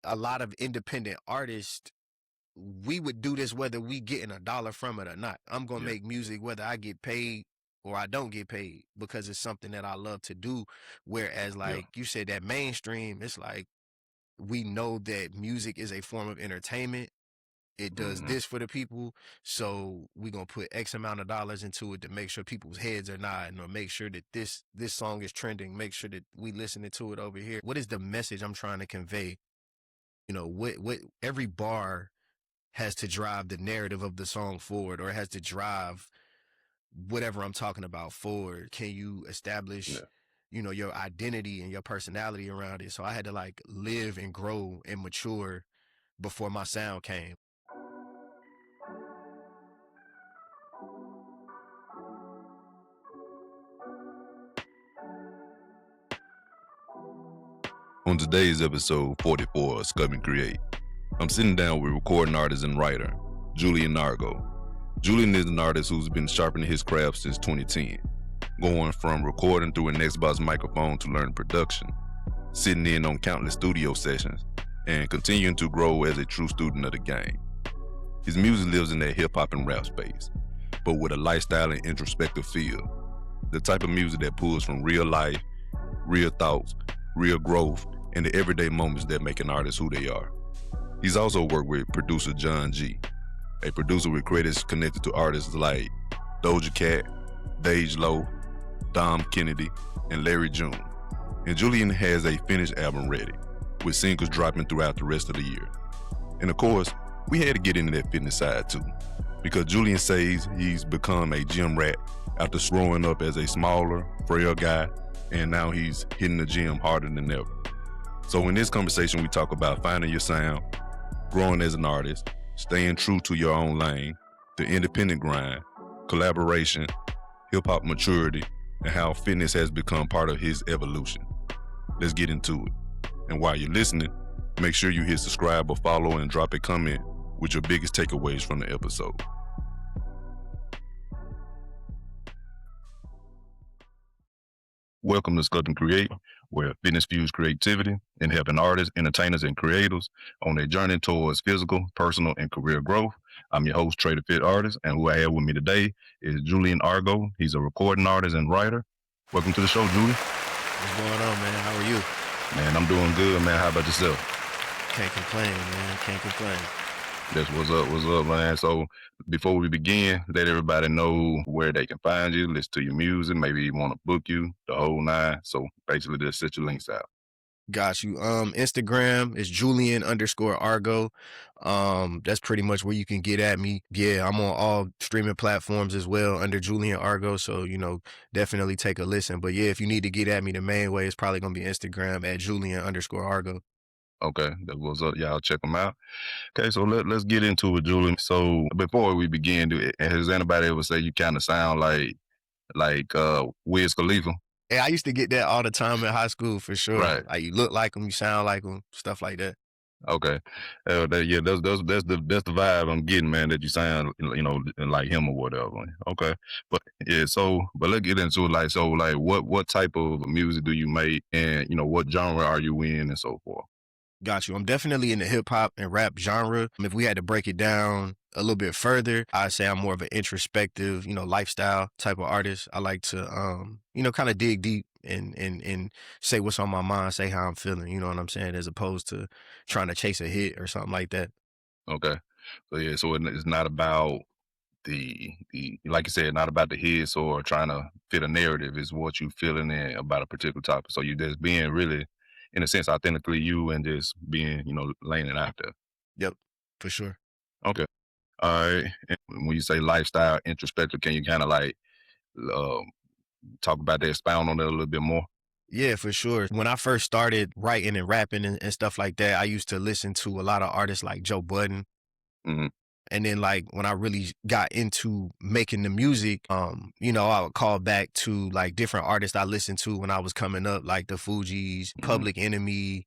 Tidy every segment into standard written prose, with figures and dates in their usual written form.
a lot of independent artists, we would do this whether we getting $1 from it or not. I'm gonna make music whether I get paid or I don't get paid, because it's something that I love to do. Whereas like you said, that mainstream, it's like, we know that music is a form of entertainment. It does this for the people, so we gonna put X amount of dollars into it to make sure people's heads are nodding, or make sure that this song is trending, make sure that we listening to it over here. What is the message I'm trying to convey? You know, what every bar has to drive the narrative of the song forward, or it has to drive whatever I'm talking about forward. Can you establish, you know, your identity and your personality around it? So I had to like live and grow and mature before my sound came. On today's episode 44 of Sculpt N Create, I'm sitting down with recording artist and writer, Julian Argo. Julian is an artist who's been sharpening his craft since 2010, going from recording through an Xbox microphone to learning production, sitting in on countless studio sessions, and continuing to grow as a true student of the game. His music lives in that hip-hop and rap space, but with a lifestyle and introspective feel. The type of music that pulls from real life, real thoughts, real growth, and the everyday moments that make an artist who they are. He's also worked with producer John G, a producer with credits connected to artists like Doja Cat, Dej Low, Dom Kennedy, and Larry June. And Julian has a finished album ready, with singles dropping throughout the rest of the year. And of course, we had to get into that fitness side too, because Julian says he's become a gym rat after growing up as a smaller, frail guy, and now he's hitting the gym harder than ever. So in this conversation, we talk about finding your sound, growing as an artist, staying true to your own lane, the independent grind, collaboration, hip-hop maturity, and how fitness has become part of his evolution. Let's get into it. And while you're listening, make sure you hit subscribe or follow and drop a comment with your biggest takeaways from the episode. Welcome to Sculpt N Create, where fitness fuels creativity and helping artists, entertainers, and creators on their journey towards physical, personal, and career growth. I'm your host, Trea Da Fit Artist, and who I have with me today is Julian Argo. He's a recording artist and writer. Welcome to the show, Julian. What's going on, man? How are you? Man, I'm doing good, man. How about yourself? Can't complain, man. Can't complain. That's what's up, man. So before we begin, let everybody know where they can find you, listen to your music, maybe you want to book you, the whole nine. So basically just set your links out. Got you. Instagram is Julian_Argo. That's pretty much where you can get at me. Yeah, I'm on all streaming platforms as well under Julian Argo. So, you know, definitely take a listen. But yeah, if you need to get at me, the main way is probably gonna be Instagram at Julian_Argo. Okay, that was up. Y'all check them out. Okay, so let's get into it, Julian. So before we begin, has anybody ever say you kind of sound like Wiz Khalifa? Yeah, I used to get that all the time in high school for sure. Right. Like, you look like them, you sound like them, stuff like that. Okay, that's the vibe I'm getting, man. That you sound, you know, like him or whatever. Okay, but yeah, but let's get into it. Like, what type of music do you make, and you know, what genre are you in, and so forth. Got you. I'm definitely in the hip hop and rap genre. If we had to break it down a little bit further, I'd say I'm more of an introspective, you know, lifestyle type of artist. I like to, you know, kind of dig deep and say what's on my mind, say how I'm feeling, you know what I'm saying, as opposed to trying to chase a hit or something like that. Okay, so yeah, so it's not about the like you said, not about the hits or trying to fit a narrative. It's what you feeling in about a particular topic. So you just being really, in a sense, authentically you, and just being, you know, laying it out there. Yep, for sure. Okay. All right. And when you say lifestyle introspective, can you kind of like talk about that, expound on that a little bit more? Yeah, for sure. When I first started writing and rapping and stuff like that, I used to listen to a lot of artists like Joe Budden. Mm-hmm. And then like when I really got into making the music, you know, I would call back to like different artists I listened to when I was coming up, like the Fugees, Public Enemy,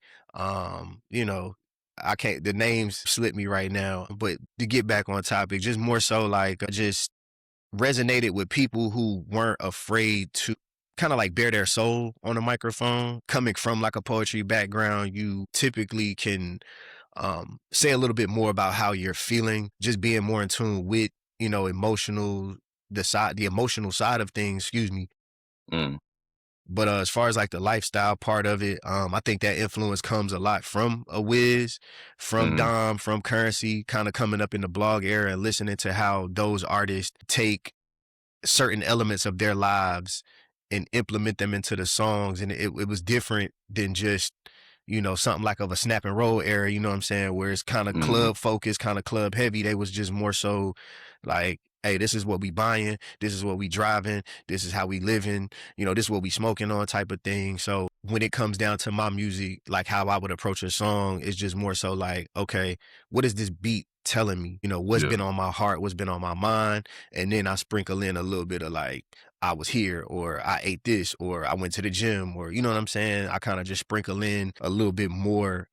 you know, the names slip me right now, but to get back on topic, just more so like just resonated with people who weren't afraid to kind of like bare their soul on a microphone. Coming from like a poetry background, you typically can say a little bit more about how you're feeling, just being more in tune with, emotional, the emotional side of things, excuse me. Mm. But as far as like the lifestyle part of it, I think that influence comes a lot from a Wiz, from Mm-hmm. Dom, from Currency, kind of coming up in the blog era and listening to how those artists take certain elements of their lives and implement them into the songs. And it was different than just, something like of a snap and roll era, you know what I'm saying? Where it's kind of Mm-hmm. club focused, kind of club heavy. They was just more so like, hey, this is what we buying, this is what we driving, this is how we living, this is what we smoking on type of thing. So when it comes down to my music, like how I would approach a song is just more so like, okay, what is this beat telling me? What's Yeah. been on my heart, what's been on my mind, and then I sprinkle in a little bit of like, I was here, or I ate this, or I went to the gym, or you know what I'm saying? I kind of just sprinkle in a little bit more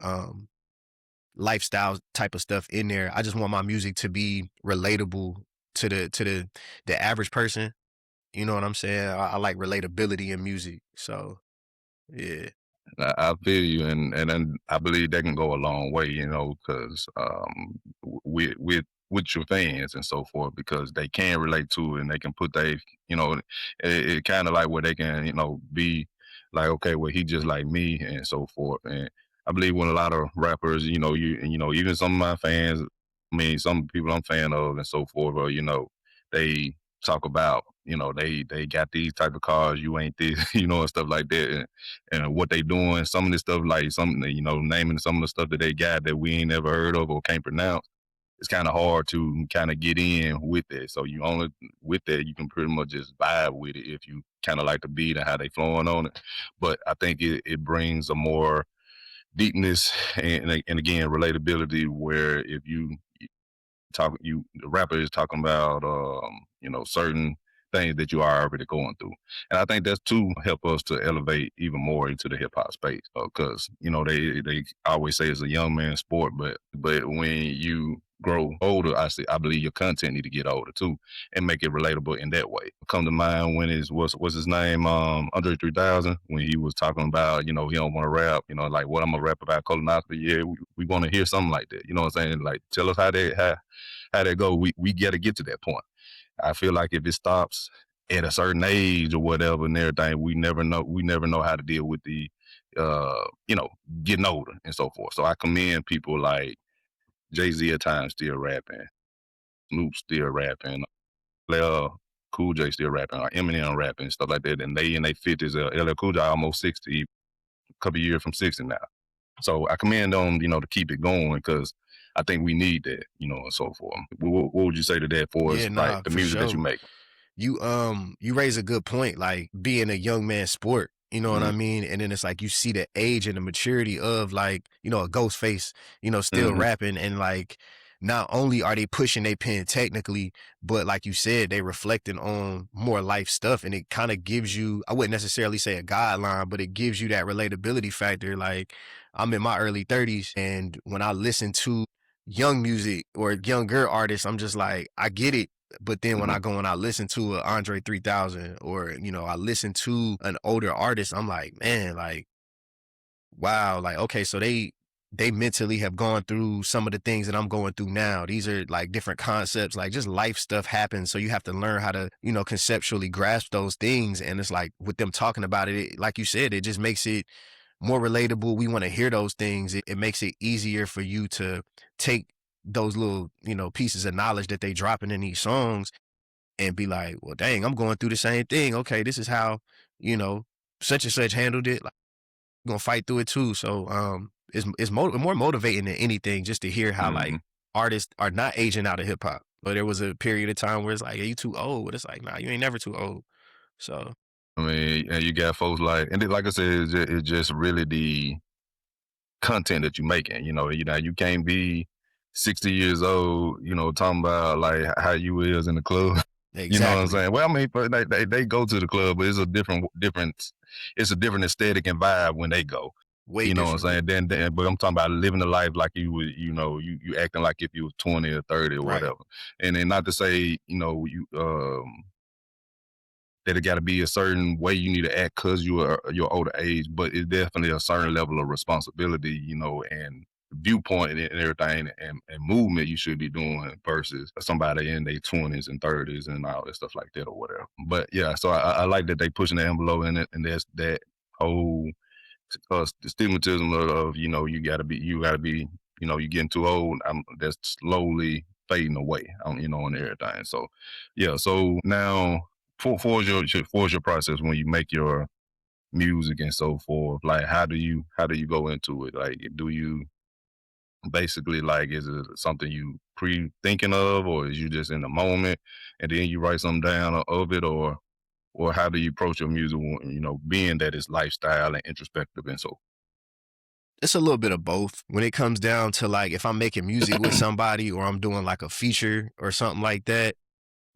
lifestyle type of stuff in there. I just want my music to be relatable to the average person. You know what I'm saying? I like relatability in music. So yeah. I feel you, and I believe that can go a long way, because with your fans and so forth, because they can relate to it and they can put it kind of like where they can, be like, okay, well, he just like me and so forth. And I believe when a lot of rappers, even some of my fans, I mean, some people I'm fan of and so forth, or they talk about, they got these type of cars, you ain't this, and stuff like that. And what they doing, some of this stuff, like some, naming some of the stuff that they got that we ain't ever heard of or can't pronounce. It's kind of hard to kind of get in with it. So you only with that you can pretty much just vibe with it if you kind of like the beat and how they flowing on it. But I think it brings a more deepness and again relatability where if you the rapper is talking about certain things that you are already going through, and I think that's to help us to elevate even more into the hip hop space, because they always say it's a young man's sport, but when you grow older, I believe your content need to get older too and make it relatable in that way. Come to mind when what's his name, Andre 3000, when he was talking about, he don't want to rap, like what I'm gonna rap about colonoscopy. Yeah, we want to hear something like that. You know what I'm saying? Like tell us how that go. We got to get to that point. I feel like if it stops at a certain age or whatever and everything, we never know how to deal with the getting older and so forth. So I commend people like Jay-Z at times still rapping, Snoop still rapping, Cool J still rapping, or Eminem rapping, stuff like that. And they in their 50s, LL Cool J almost 60, a couple years from 60 now. So I commend them, to keep it going, because I think we need that, and so forth. What would you say to that for Yeah, us, like nah, the for music that you sure. make? You raise a good point, like being a young man's sport, you know what I Mm-hmm. mean? And then it's like you see the age and the maturity of like, a ghost face, still Mm-hmm. rapping, and like not only are they pushing their pen technically, but like you said, they reflecting on more life stuff, and it kind of gives you, I wouldn't necessarily say a guideline, but it gives you that relatability factor. Like I'm in my early 30s, and when I listen to young music or younger artists, I'm just like, I get it. But then when Mm-hmm. I go and I listen to a Andre 3000, or, I listen to an older artist, I'm like, man, like, wow, like, okay, so they mentally have gone through some of the things that I'm going through now. These are like different concepts, like just life stuff happens. So you have to learn how to, conceptually grasp those things. And it's like with them talking about it, like you said, it just makes it more relatable. We want to hear those things. It makes it easier for you to take those little, pieces of knowledge that they dropping in these songs and be like, well, dang, I'm going through the same thing. Okay, this is how, you know, such and such handled it. Like, I'm gonna fight through it too. So more motivating than anything just to hear how like Mm-hmm. artists are not aging out of hip hop. But there was a period of time where it's like, are you too old? But it's like, nah, you ain't never too old. So I mean, and you got folks like, and like I said, it's just really the content that you're making. You can't be 60 years old, talking about like how you is in the club. You know what I'm exactly. saying? Well, I mean, but they go to the club, but it's a it's a different aesthetic and vibe when they go. Way You know what I'm different. saying? Then but I'm talking about living the life like you would, you acting like if you was 20 or 30 or Right. whatever. And then not to say, you that it got to be a certain way you need to act because you're older age, but it's definitely a certain level of responsibility, and viewpoint and everything and movement you should be doing versus somebody in their 20s and 30s and all that stuff like that or whatever. But yeah, so I like that they pushing the envelope in it, and that's that whole the stigmatism of you gotta be you're getting too old. That's slowly fading away, and everything. So yeah, so now for your process when you make your music and so forth, like how do you go into it? Like, do you basically, like, is it something you pre-thinking of, or is you just in the moment and then you write something down of it, or how do you approach your music, being that it's lifestyle and introspective and so. It's a little bit of both. When it comes down to like if I'm making music with somebody or I'm doing like a feature or something like that,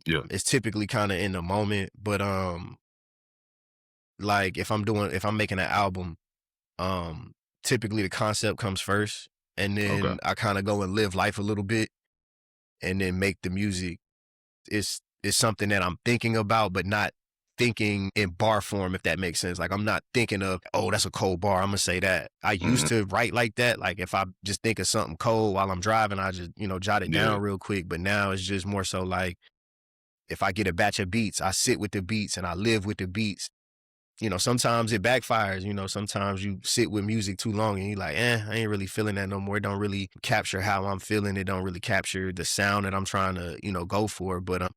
Yeah. it's typically kind of in the moment. But like if I'm making an album, typically the concept comes first, and Okay. then I kind of go and live life a little bit, and then make the music. It's something that I'm thinking about, but not thinking in bar form, if that makes sense. Like I'm not thinking of, oh, that's a cold bar, I'm gonna say that. I used Hmm. to write like that. Like if I just think of something cold while I'm driving, I just, jot it Yeah. down real quick. But now it's just more so like if I get a batch of beats, I sit with the beats and I live with the beats. Sometimes it backfires. Sometimes you sit with music too long and you're like, I ain't really feeling that no more. It don't really capture how I'm feeling. It don't really capture the sound that I'm trying to, go for. But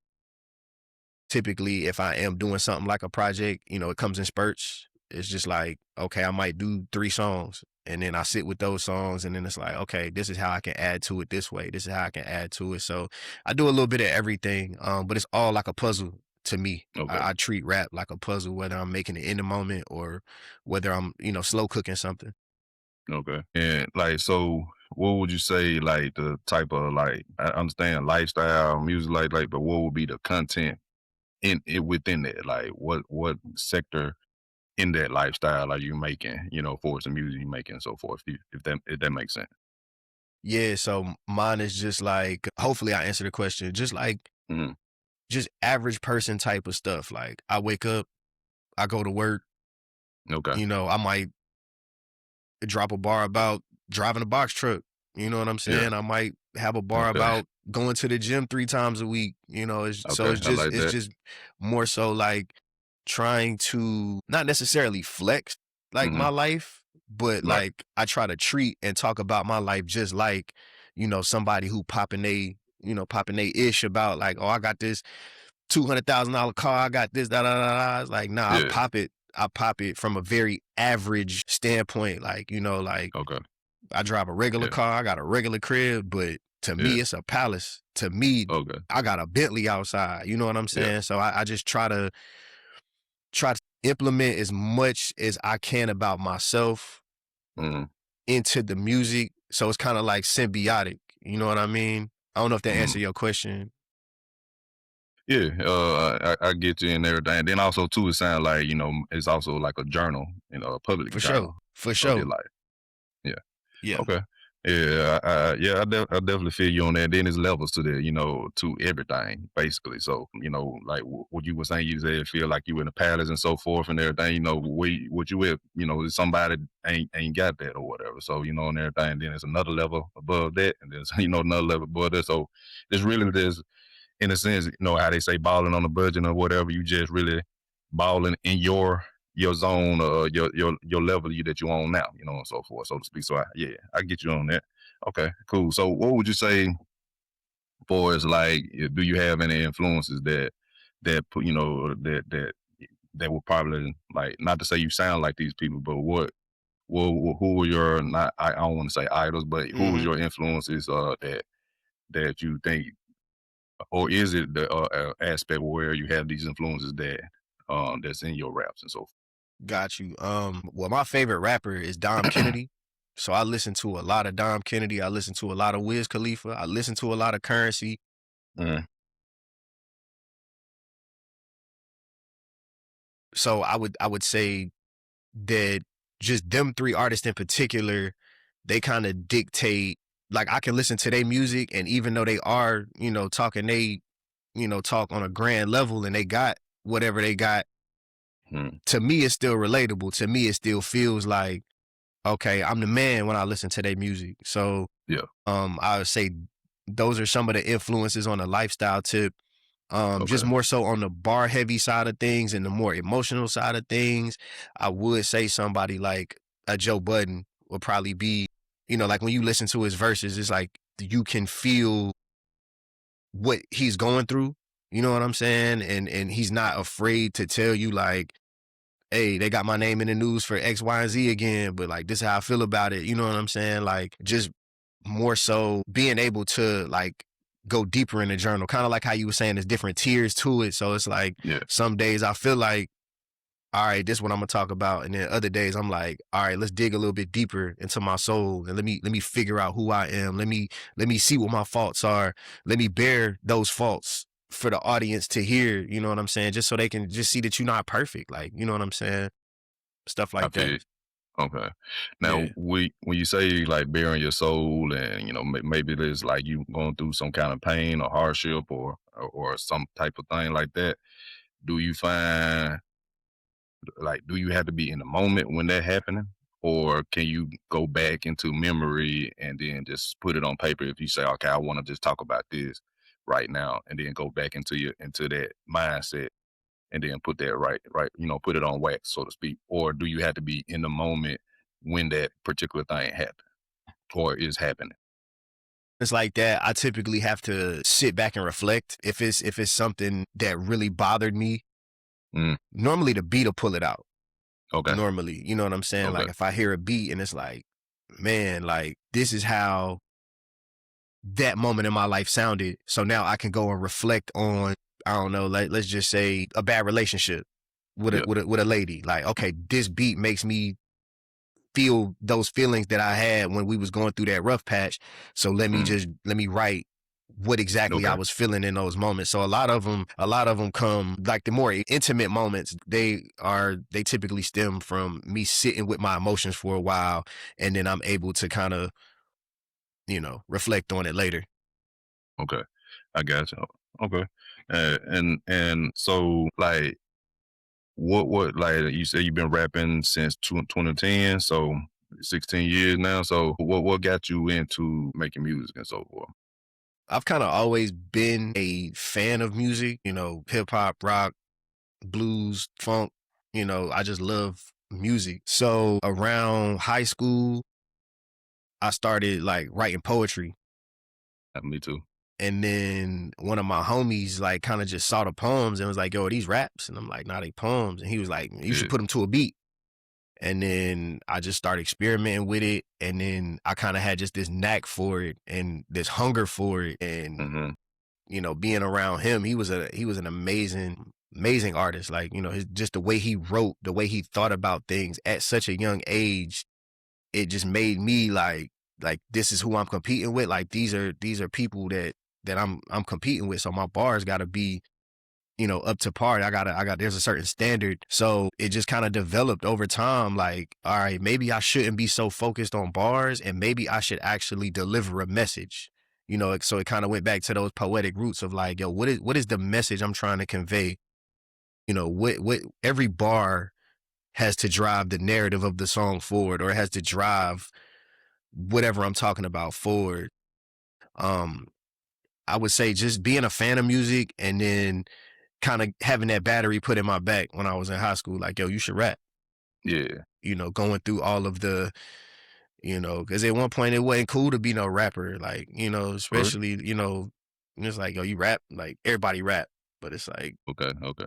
typically, if I am doing something like a project, it comes in spurts. It's just like, okay, I might do 3 songs and then I sit with those songs, and then it's like, okay, this is how I can add to it this way. This is how I can add to it. So I do a little bit of everything, but it's all like a puzzle to me. Okay. I treat rap like a puzzle, whether I'm making it in the moment or whether I'm, slow cooking something. Okay. And like, so what would you say, like, the type of, like, I understand lifestyle music, like, but what would be the content in it within that? Like, what sector in that lifestyle are you making, for some music you making and so forth, if that makes sense. Yeah. So mine is just like, hopefully I answer the question, just like, Hmm. just average person type of stuff. Like I wake up, I go to work, Okay. I might drop a bar about driving a box truck. You know what I'm Yeah. saying? I might have a bar Okay. about going to the gym 3 times a week. So Okay. it's I just like it's that. just more so like trying to not necessarily flex like Hmm. my life, but Right. like I try to treat and talk about my life just like, somebody who popping they ish about like, oh, I got this $200,000 car. I got this, da da da da. It's like, nah, I Yeah. pop it. I pop it from a very average standpoint. Like, like Okay. I drive a regular Yeah. car. I got a regular crib, but to Yeah. me, it's a palace. To me, Okay. I got a Bentley outside. You know what I'm Yeah. saying? So I just try to implement as much as I can about myself Hmm. into the music. So it's kind of like symbiotic. You know what I mean? I don't know if that Hmm. answered your question. Yeah, I get you and everything. Then also too, it sounds like it's also like a journal, a public For journal sure. For of your sure. life. Yeah. Yeah. Okay. Yeah. I definitely feel you on that. Then there's levels to that, to everything basically. So like what you were saying, you said feel like you in the palace and so forth and everything. What you with, somebody ain't got that or whatever. So and everything. Then there's another level above that, and there's another level above that. So there's in a sense, how they say balling on a budget or whatever, you just really balling in your zone or your level that you on now, and so forth, so to speak. So I get you on that. Okay, cool. So what would you say for as like, do you have any influences that put that would probably, like, not to say you sound like these people, but who were your, not, I don't want to say idols, but who was Mm-hmm. your influences that you think, or is it the aspect where you have these influences that's in your raps and so forth? Got you. Well, my favorite rapper is Dom Kennedy. So I listen to a lot of Dom Kennedy. I listen to a lot of Wiz Khalifa. I listen to a lot of Currency. Mm, So I would say that just them 3 artists in particular, they kind of dictate. Like I can listen to their music, and even though they are, talking, they, talk on a grand level, and they got whatever they got, to me it's still relatable. To me it still feels like, okay, I'm the man when I listen to their music. So Yeah. I would say those are some of the influences on the lifestyle tip. Just Okay. more so on the bar heavy side of things and the more emotional side of things, I would say somebody like a Joe Budden would probably be, like when you listen to his verses, it's like you can feel what he's going through. You know what I'm saying? And he's not afraid to tell you like, hey, they got my name in the news for X, Y, and Z again, but like this is how I feel about it. You know what I'm saying? Like just more so being able to like go deeper in the journal, kind of like how you were saying there's different tiers to it. So it's like some days I feel like, all right, this is what I'm gonna talk about, and then other days I'm like, all right, let's dig a little bit deeper into my soul and let me figure out who I am. Let me see what my faults are. Let me bear those faults for the audience to hear. You know what I'm saying? Just so they can just see that you're not perfect. Like, you know what I'm saying? Stuff I like that. feel. Okay. Now, Yeah. when you say like bearing your soul, and maybe there's like you going through some kind of pain or hardship or some type of thing like that, do you find like do you have to be in the moment when that happening, or can you go back into memory and then just put it on paper if you say, okay, I want to just talk about this right now, and then go back into that mindset and then put that right, put it on wax, so to speak? Or do you have to be in the moment when that particular thing happened or is happening? It's like that. I typically have to sit back and reflect. If it's something that really bothered me, Mm, normally the beat will pull it out. okay. Normally, you know what I'm saying? Okay. Like if I hear a beat and it's like, man, like this is how that moment in my life sounded. So now I can go and reflect on, I don't know, let's just say a bad relationship with a Yeah. with a lady. Like, okay, this beat makes me feel those feelings that I had when we was going through that rough patch. So Mm, let me write what exactly I okay. was feeling in those moments. So a lot of them come like the more intimate moments. They typically stem from me sitting with my emotions for a while, and then I'm able to kind of reflect on it later. Okay. I got you. Okay. And so like what like you say you've been rapping since 2010, so 16 years now. So what got you into making music and so forth? I've kind of always been a fan of music, hip hop, rock, blues, funk. I just love music. So around high school, I started like writing poetry. Me too. And then one of my homies like kind of just saw the poems and was like, yo, are these raps? And I'm like, nah, they poems. And he was like, you should Yeah. put them to a beat. And then I just started experimenting with it. And then I kind of had just this knack for it and this hunger for it. And, Hmm. being around him, he was an amazing artist. Like, just the way he wrote, the way he thought about things at such a young age, it just made me like this is who I'm competing with. Like these are people that I'm competing with. So my bars gotta be, up to par. There's a certain standard. So it just kind of developed over time. Like, all right, maybe I shouldn't be so focused on bars and maybe I should actually deliver a message. So it kind of went back to those poetic roots of like, yo, what is the message I'm trying to convey? What every bar has to drive the narrative of the song forward, or it has to drive whatever I'm talking about forward. Um, I would say just being a fan of music and then kind of having that battery put in my back when I was in high school, like, yo, you should rap, Yeah. going through all of the, because at one point it wasn't cool to be no rapper, like, Right. especially, it's like, yo, you rap, like everybody rap, but it's like, Okay. Okay.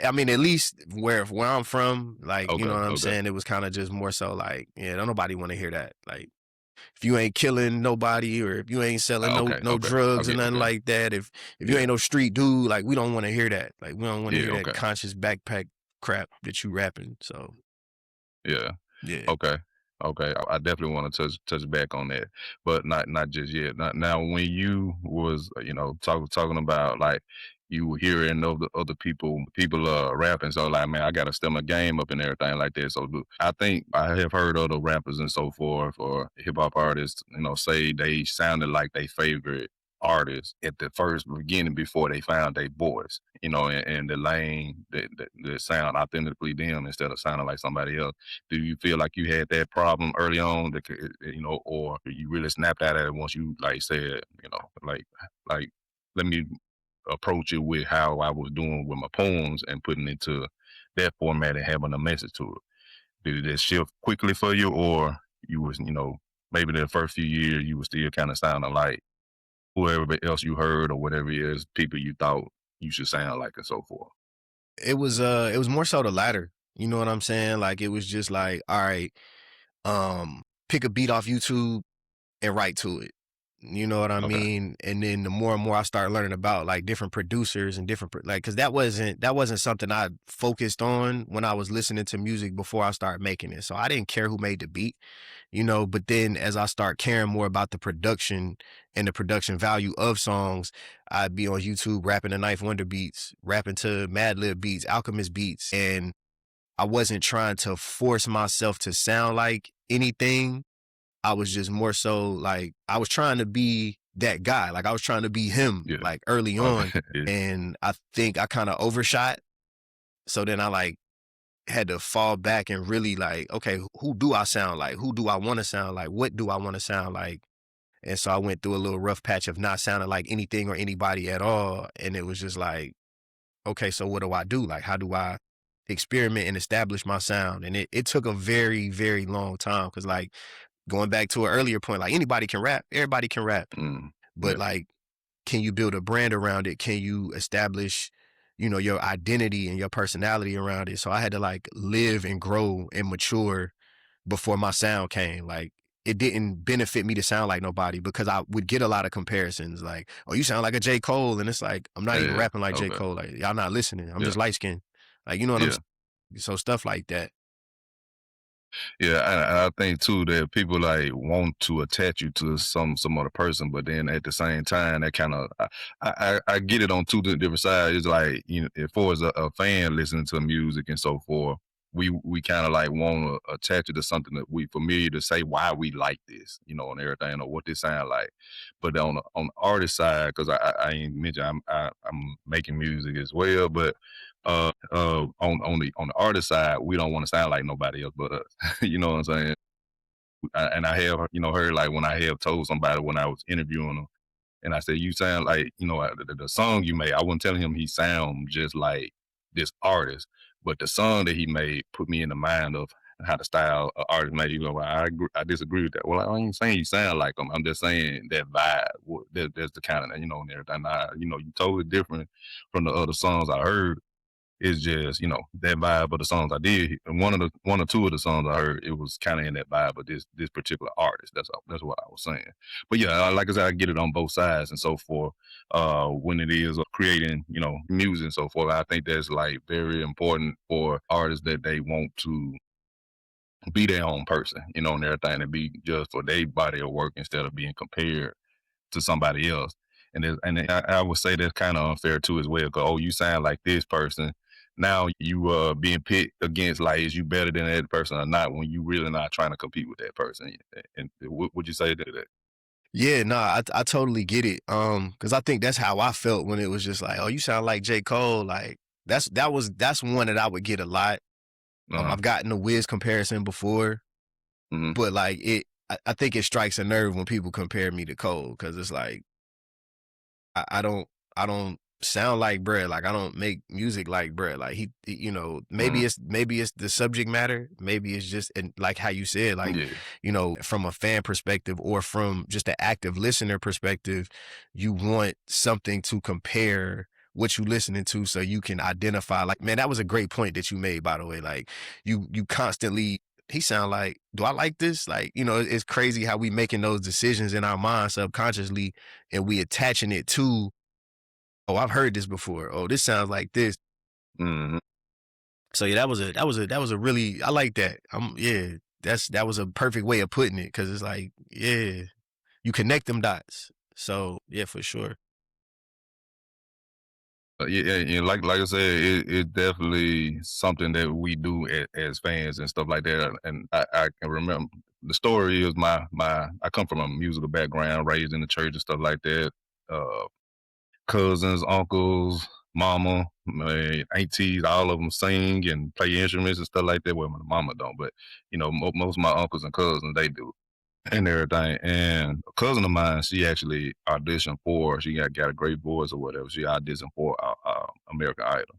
I mean, at least where I'm from, like, you know Okay. what I'm Okay. saying? It was kind of just more so like, yeah, don't nobody want to hear that. Like, if you ain't killing nobody or if you ain't selling no Okay. no Okay. drugs or Okay. nothing Okay. like that, if you Yeah. ain't no street dude, like we don't want to hear that. Like we don't want to Yeah. hear that Okay. conscious backpack crap that you rapping. So Yeah. yeah. Okay. Okay. I definitely want to touch back on that, but not just yet. Not now. When you was talking about like you were hearing other people rapping, so like man, I got to step my game up and everything like that. So I think I have heard other rappers and so forth or hip hop artists, say they sounded like they favorite. artists at the first beginning before they found their voice, and the lane that sound authentically them instead of sounding like somebody else. Do you feel like you had that problem early on, or you really snapped out at it once you like said, like let me approach it with how I was doing with my poems and putting it to that format and having a message to it? Did it shift quickly for you, or you was, maybe the first few years you was still kind of sounding like whoever else you heard or whatever it is, people you thought you should sound like and so forth? It was more so the latter. You know what I'm saying? Like it was just like, all right, pick a beat off YouTube and write to it. You know what I Okay. mean? And then the more and more I start learning about like different producers and different like, cause that wasn't something I focused on when I was listening to music before I started making it. So I didn't care who made the beat, but then as I start caring more about the production and the production value of songs, I'd be on YouTube rapping to Knife Wonder beats, rapping to Madlib beats, Alchemist beats. And I wasn't trying to force myself to sound like anything. I was just more so like I was trying to be that guy. Like I was trying to be him Yeah. like early on. Okay. Yeah. And I think I kind of overshot. So then I like had to fall back and really like, okay, who do I sound like? Who do I want to sound like? What do I want to sound like? And so I went through a little rough patch of not sounding like anything or anybody at all. And it was just like, okay, so what do I do? Like, how do I experiment and establish my sound? And it took a very, very long time because like, going back to an earlier point, like anybody can rap, everybody can rap, Mm. but Yeah. like, can you build a brand around it? Can you establish, your identity and your personality around it? So I had to like live and grow and mature before my sound came. Like it didn't benefit me to sound like nobody because I would get a lot of comparisons like, oh, you sound like a J. Cole. And it's like, I'm not even Yeah. rapping like J. Okay. Cole. Like y'all not listening. I'm Yeah. just light skinned. Like, you know what I'm Yeah. saying? So stuff like that. Yeah, and I think too that people like want to attach you to some other person, but then at the same time, that kind of I get it on two different sides. It's like as far as a fan listening to music and so forth, we kind of like want to attach it to something that we familiar to say why we like this, and everything or what this sound like. But on the artist side, because I ain't mentioned I'm making music as well, but on the artist side, we don't want to sound like nobody else but us. You know what I'm saying? And I have, heard like when I have told somebody when I was interviewing them, and I said, "You sound like, the song you made." I wasn't telling him he sound just like this artist, but the song that he made put me in the mind of how the style of artist made. I disagree with that. Well, I ain't saying you sound like them. I'm just saying that vibe. That's the kind of, and everything. You totally different from the other songs I heard. It's just, that vibe of the songs I did. And one or two of the songs I heard, it was kind of in that vibe of this particular artist. That's what I was saying. But yeah, like I said, I get it on both sides and so forth. When it is creating, music and so forth, I think that's like very important for artists that they want to be their own person, and everything, and be just for their body of work instead of being compared to somebody else. And I would say that's kind of unfair too as well. Cause you sound like this person. Now you being picked against like is you better than that person or not when you really not trying to compete with that person. And what would you say to that? Yeah, nah, I totally get it. Because I think that's how I felt when it was just like, oh, you sound like J. Cole. Like that's one that I would get a lot. Uh-huh. I've gotten a Wiz comparison before, Hmm. but like I think it strikes a nerve when people compare me to Cole because it's like I don't sound like Brad. Like I don't make music like Brad. Like Hmm. maybe it's the subject matter. Maybe it's just and like how you said, like, Yeah. from a fan perspective or from just an active listener perspective, you want something to compare what you listening to so you can identify. Like, man, that was a great point that you made, by the way. Like you constantly he sound like, do I like this? Like, it's crazy how we making those decisions in our mind subconsciously and we attaching it to, oh, I've heard this before. Oh, this sounds like this. Hmm. So yeah, that was a really, I like that. Yeah, that was a perfect way of putting it. Cause it's like, yeah, you connect them dots. So yeah, for sure. Yeah, like I said, it's definitely something that we do as fans and stuff like that. And I can remember the story is my I come from a musical background, raised in the church and stuff like that. cousins, uncles, mama, my aunties, all of them sing and play instruments and stuff like that. Well, my mama don't, but most of my uncles and cousins, they do and everything. And a cousin of mine, she actually auditioned for. She got a great voice or whatever. She auditioned for American Idol,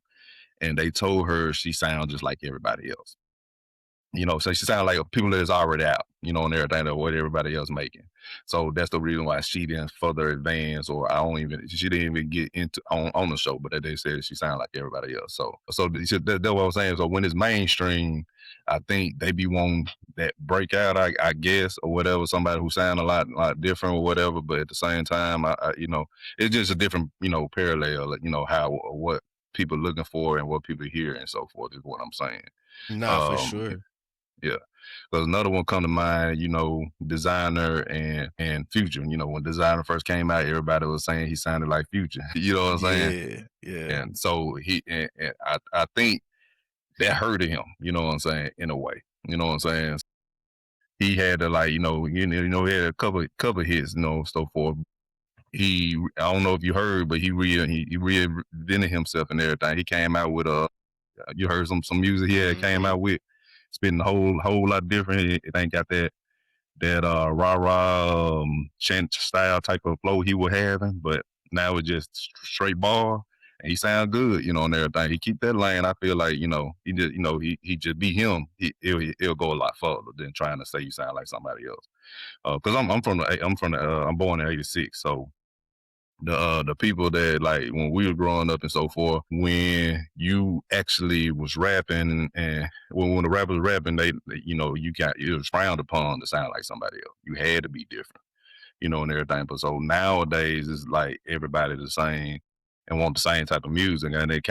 and they told her she sounds just like everybody else. So she sounded like people that's already out, and everything that what everybody else making. So that's the reason why she didn't further advance, or she didn't even get into on the show. But they said she sounded like everybody else. So that's what I'm saying. So when it's mainstream, I think they be wanting that breakout, I guess, or whatever. Somebody who sound a lot different or whatever. But at the same time, it's just a different, parallel. How or what people looking for and what people hear and so forth is what I'm saying. Nah, for Um, sure. yeah. There's another one come to mind, Designer and Future. When Designer first came out, everybody was saying he sounded like Future. You know what I'm saying? Yeah, yeah. And so and I think that hurted him, you know what I'm saying, in a way. You know what I'm saying? He had to he had a couple hits, so forth. I don't know if you heard, but he reinvented himself and everything. He came out with you heard some music he had came out with. Spitting a whole lot different. It ain't got that rah rah chant style type of flow he was having, but now it's just straight ball, and he sound good, and everything. He keep that lane. I feel like he just he just be him. It'll go a lot further than trying to say you sound like somebody else. Because I'm born in '86, so the people that like when we were growing up and so forth, when you actually was rapping and when the rappers rapping, it was frowned upon to sound like somebody else. You had to be different, and everything. But so nowadays it's like everybody the same and want the same type of music, and they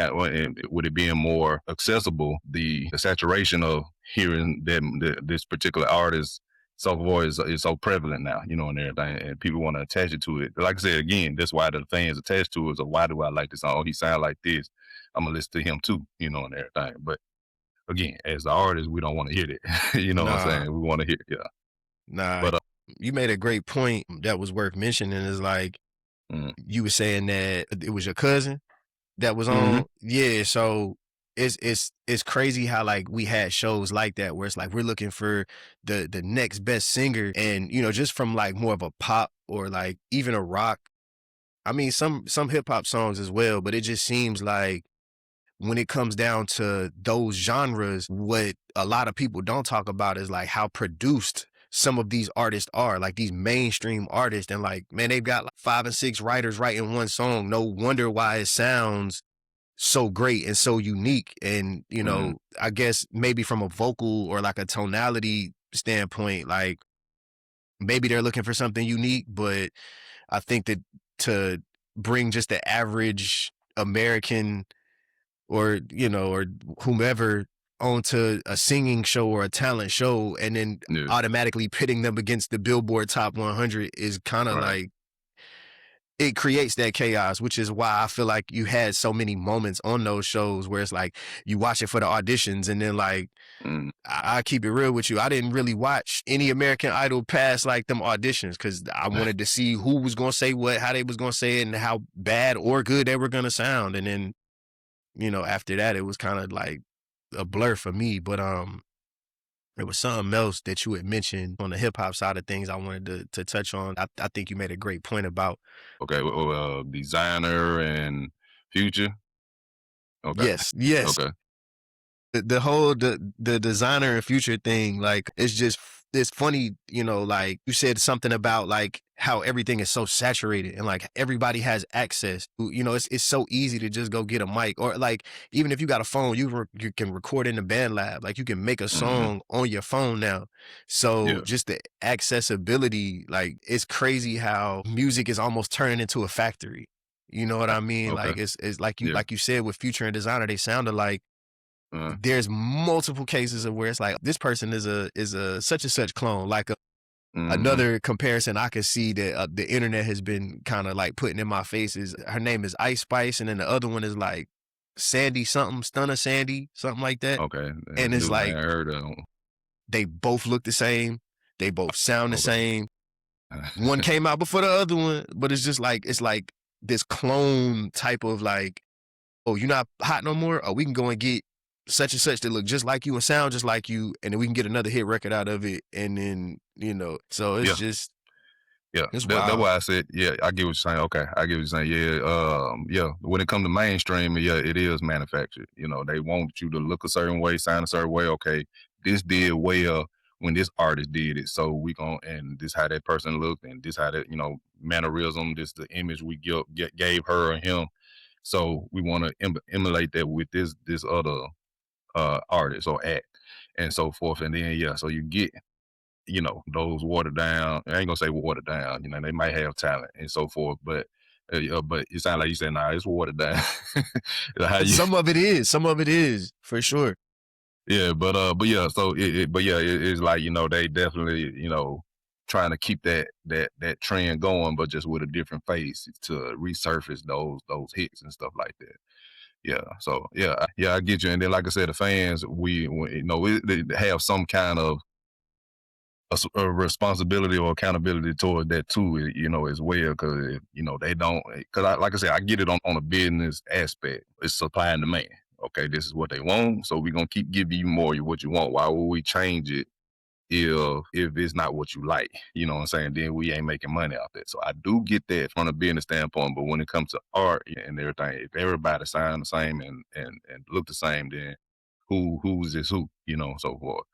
with it being more accessible, the saturation of hearing this particular artist so voice is so prevalent now, and everything, and people want to attach it to it. Like I said again, that's why the fans attached to it. So why do I like this song? Oh, he sound like this. I'm gonna listen to him too, and everything. But again, as the artist, we don't want to hear that. You know what I'm Nah, saying? We want to hear, yeah. nah. But You made a great point that was worth mentioning. Is like mm, you were saying that it was your cousin that was mhm, on. Yeah, so it's crazy how like we had shows like that where it's like we're looking for the next best singer, and just from like more of a pop or like even a rock. I mean some hip hop songs as well, but it just seems like when it comes down to those genres, what a lot of people don't talk about is like how produced some of these artists are, like these mainstream artists. And like, man, they've got like 5 and 6 writers writing one song. No wonder why it sounds so great and so unique. And, mm, I guess maybe from a vocal or like a tonality standpoint, like maybe they're looking for something unique, but I think that to bring just the average American or whomever onto a singing show or a talent show and then yeah, automatically pitting them against the Billboard Top 100 is kind of right, like it creates that chaos, which is why I feel like you had so many moments on those shows where it's like you watch it for the auditions and then like mm, I keep it real with you. I didn't really watch any American Idol past like them auditions because I wanted to see who was going to say what, how they was going to say it, and how bad or good they were going to sound. And then after that, it was kind of like a blur for me. But there was something else that you had mentioned on the hip hop side of things I wanted to touch on. I think you made a great point about. okay. Well, Designer and Future. Okay, Yes, yes. okay, The whole the designer and future thing, like it's funny, like you said something about like how everything is so saturated and like everybody has access. It's so easy to just go get a mic, or like even if you got a phone, you can record in the band lab. Like you can make a hmm, song on your phone now. So yeah, just the accessibility, like it's crazy how music is almost turning into a factory. You know what I mean? okay, Like it's like you yeah, like you said with Future and Designer, they sounded like uh, there's multiple cases of where it's like this person is a such and such clone. Like hmm, another comparison I could see that the internet has been kind of like putting in my face is her name is Ice Spice, and then the other one is like Sandy something, Stunner Sandy, something like that. okay. And it's New, I like ain't heard of. they both look the same, they both sound the Okay, same, One came out before the other one, but it's just like, it's like this clone type of like, oh, you're not hot no more? Oh, we can go and get such and such that look just like you and sound just like you, and then we can get another hit record out of it. And then, so it's Yeah. just, Yeah, it's that's wild. why I said, yeah, I get what you're saying. Okay, I get what you're saying. Yeah, yeah. When it comes to mainstream, yeah, it is manufactured. They want you to look a certain way, sound a certain way. Okay, this did well when this artist did it, so we and this how that person looked, and this how that mannerism, this the image we gave her or him. So we want to emulate that with this other artist or act, and so forth. And then yeah, so you get those watered down. I ain't gonna say watered down. They might have talent and so forth, but it sounds like you said, nah, it's watered down. How you? Some of it is for sure. Yeah, but yeah, so it's like they definitely trying to keep that trend going, but just with a different face to resurface those hits and stuff like that. Yeah, so yeah, I get you. And then like I said, the fans, they have some kind of a responsibility or accountability toward that too, as well, because they don't. Because like I said, I get it on a business aspect. It's supply and demand. Okay, this is what they want, so we're gonna keep giving you more of what you want. Why would we change it if it's not what you like? You know what I'm saying? Then we ain't making money off that. So I do get that from a business standpoint. But when it comes to art and everything, if everybody sound the same and look the same, then who's this who? So forth,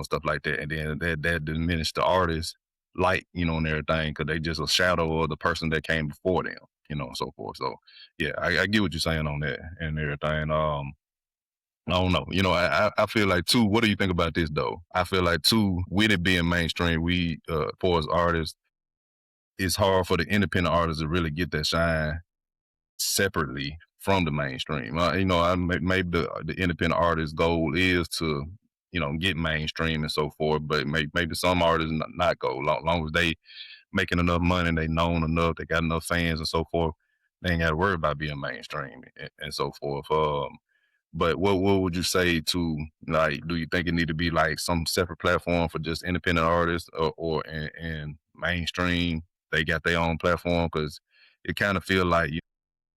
stuff like that. And then that diminished the artist light, and everything, because they just a shadow of the person that came before them, so forth. So yeah, I get what you're saying on that and everything. I don't know. I feel like too, what do you think about this though? I feel like too, with it being mainstream, we for as artists, it's hard for the independent artists to really get that shine separately from the mainstream. Maybe the independent artist goal is to, get mainstream and so forth, but maybe some artists not go. Long as they making enough money, they known enough, they got enough fans and so forth, they ain't got to worry about being mainstream and so forth. But what would you say to, like, do you think it need to be like some separate platform for just independent artists, or and mainstream, they got their own platform? Because it kind of feel like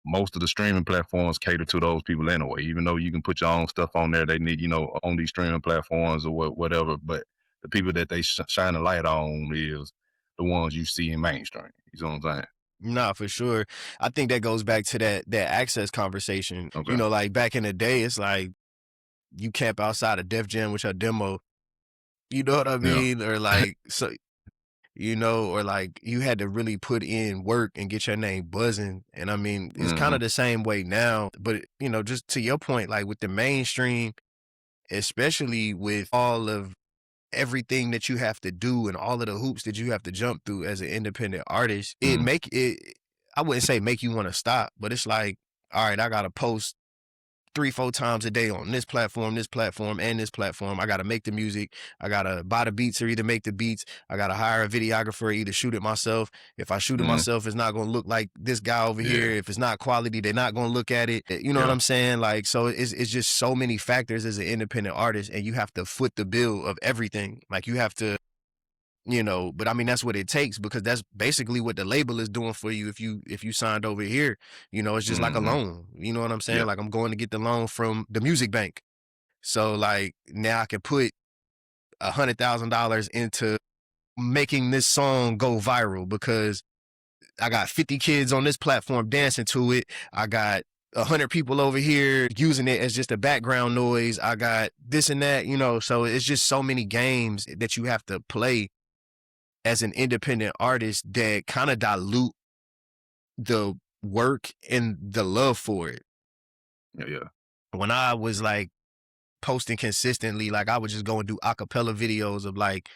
most of the streaming platforms cater to those people anyway. Even though you can put your own stuff on there, they need, on these streaming platforms or whatever. But the people that they shine a light on is the ones you see in mainstream. You know what I'm saying? Nah, for sure. I think that goes back to that access conversation. Okay. Like back in the day, it's like you camp outside a Def Jam with your demo. You know what I Yeah. mean? Or like, so, or like you had to really put in work and get your name buzzing. And I mean, it's kind of the same way now, but just to your point, like with the mainstream, especially with all of everything that you have to do and all of the hoops that you have to jump through as an independent artist, it make it, I wouldn't say make you want to stop, but it's like, all right, I got to post 3-4 times a day on this platform, and this platform. I got to make the music. I got to buy the beats or either make the beats. I got to hire a videographer, either shoot it myself. If I shoot it myself, it's not going to look like this guy over here. If it's not quality, they're not going to look at it. You know what I'm saying? Like, so it's just so many factors as an independent artist, and you have to foot the bill of everything. Like you have to, but I mean, that's what it takes, because that's basically what the label is doing for you. If you signed over here, it's just like a loan. You know what I'm saying? Yeah. Like I'm going to get the loan from the music bank. So like now I can put $100,000 into making this song go viral, because I got 50 kids on this platform dancing to it. I got 100 people over here using it as just a background noise. I got this and that, so it's just so many games that you have to play as an independent artist that kind of dilute the work and the love for it. Yeah. When I was like posting consistently, like I would just go and do acapella videos of like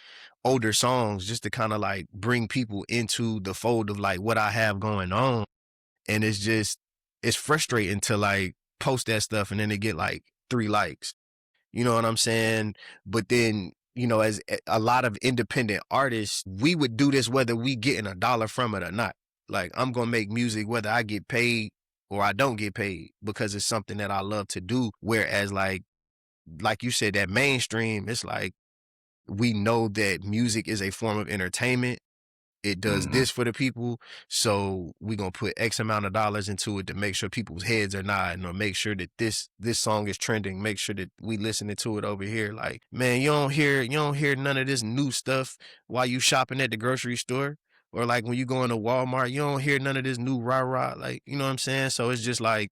older songs just to kind of like bring people into the fold of like what I have going on. And it's frustrating to like post that stuff and then they get like 3 likes. You know what I'm saying? But then, as a lot of independent artists, we would do this whether we getting a dollar from it or not. Like I'm going to make music whether I get paid or I don't get paid, because it's something that I love to do. Whereas like you said, that mainstream, it's like we know that music is a form of entertainment. it does this for the people, so we gonna put X amount of dollars into it to make sure people's heads are nodding, or make sure that this song is trending, make sure that we listening to it over here. Like, man, you don't hear none of this new stuff while you shopping at the grocery store, or like when you go into Walmart, you don't hear none of this new rah-rah, like, you know what I'm saying? So it's just like,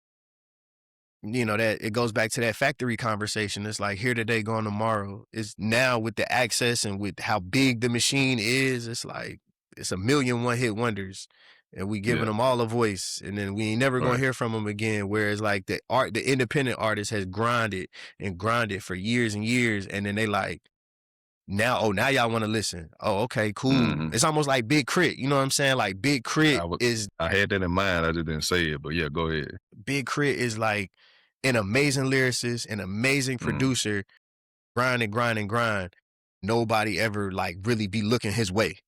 that it goes back to that factory conversation. It's like here today, gone tomorrow. It's now with the access and with how big the machine is, it's like it's a million one-hit wonders, and we giving them all a voice, and then we ain't never gonna hear from them again. Whereas like the independent artist has grinded and grinded for years and years, and then they like, now y'all want to listen. Oh, okay, cool. It's almost like Big Crit. You know what I'm saying? Like Big Crit I had that in mind. I just didn't say it, but yeah, go ahead. Big Crit is like an amazing lyricist, an amazing producer, grind. Nobody ever like really be looking his way.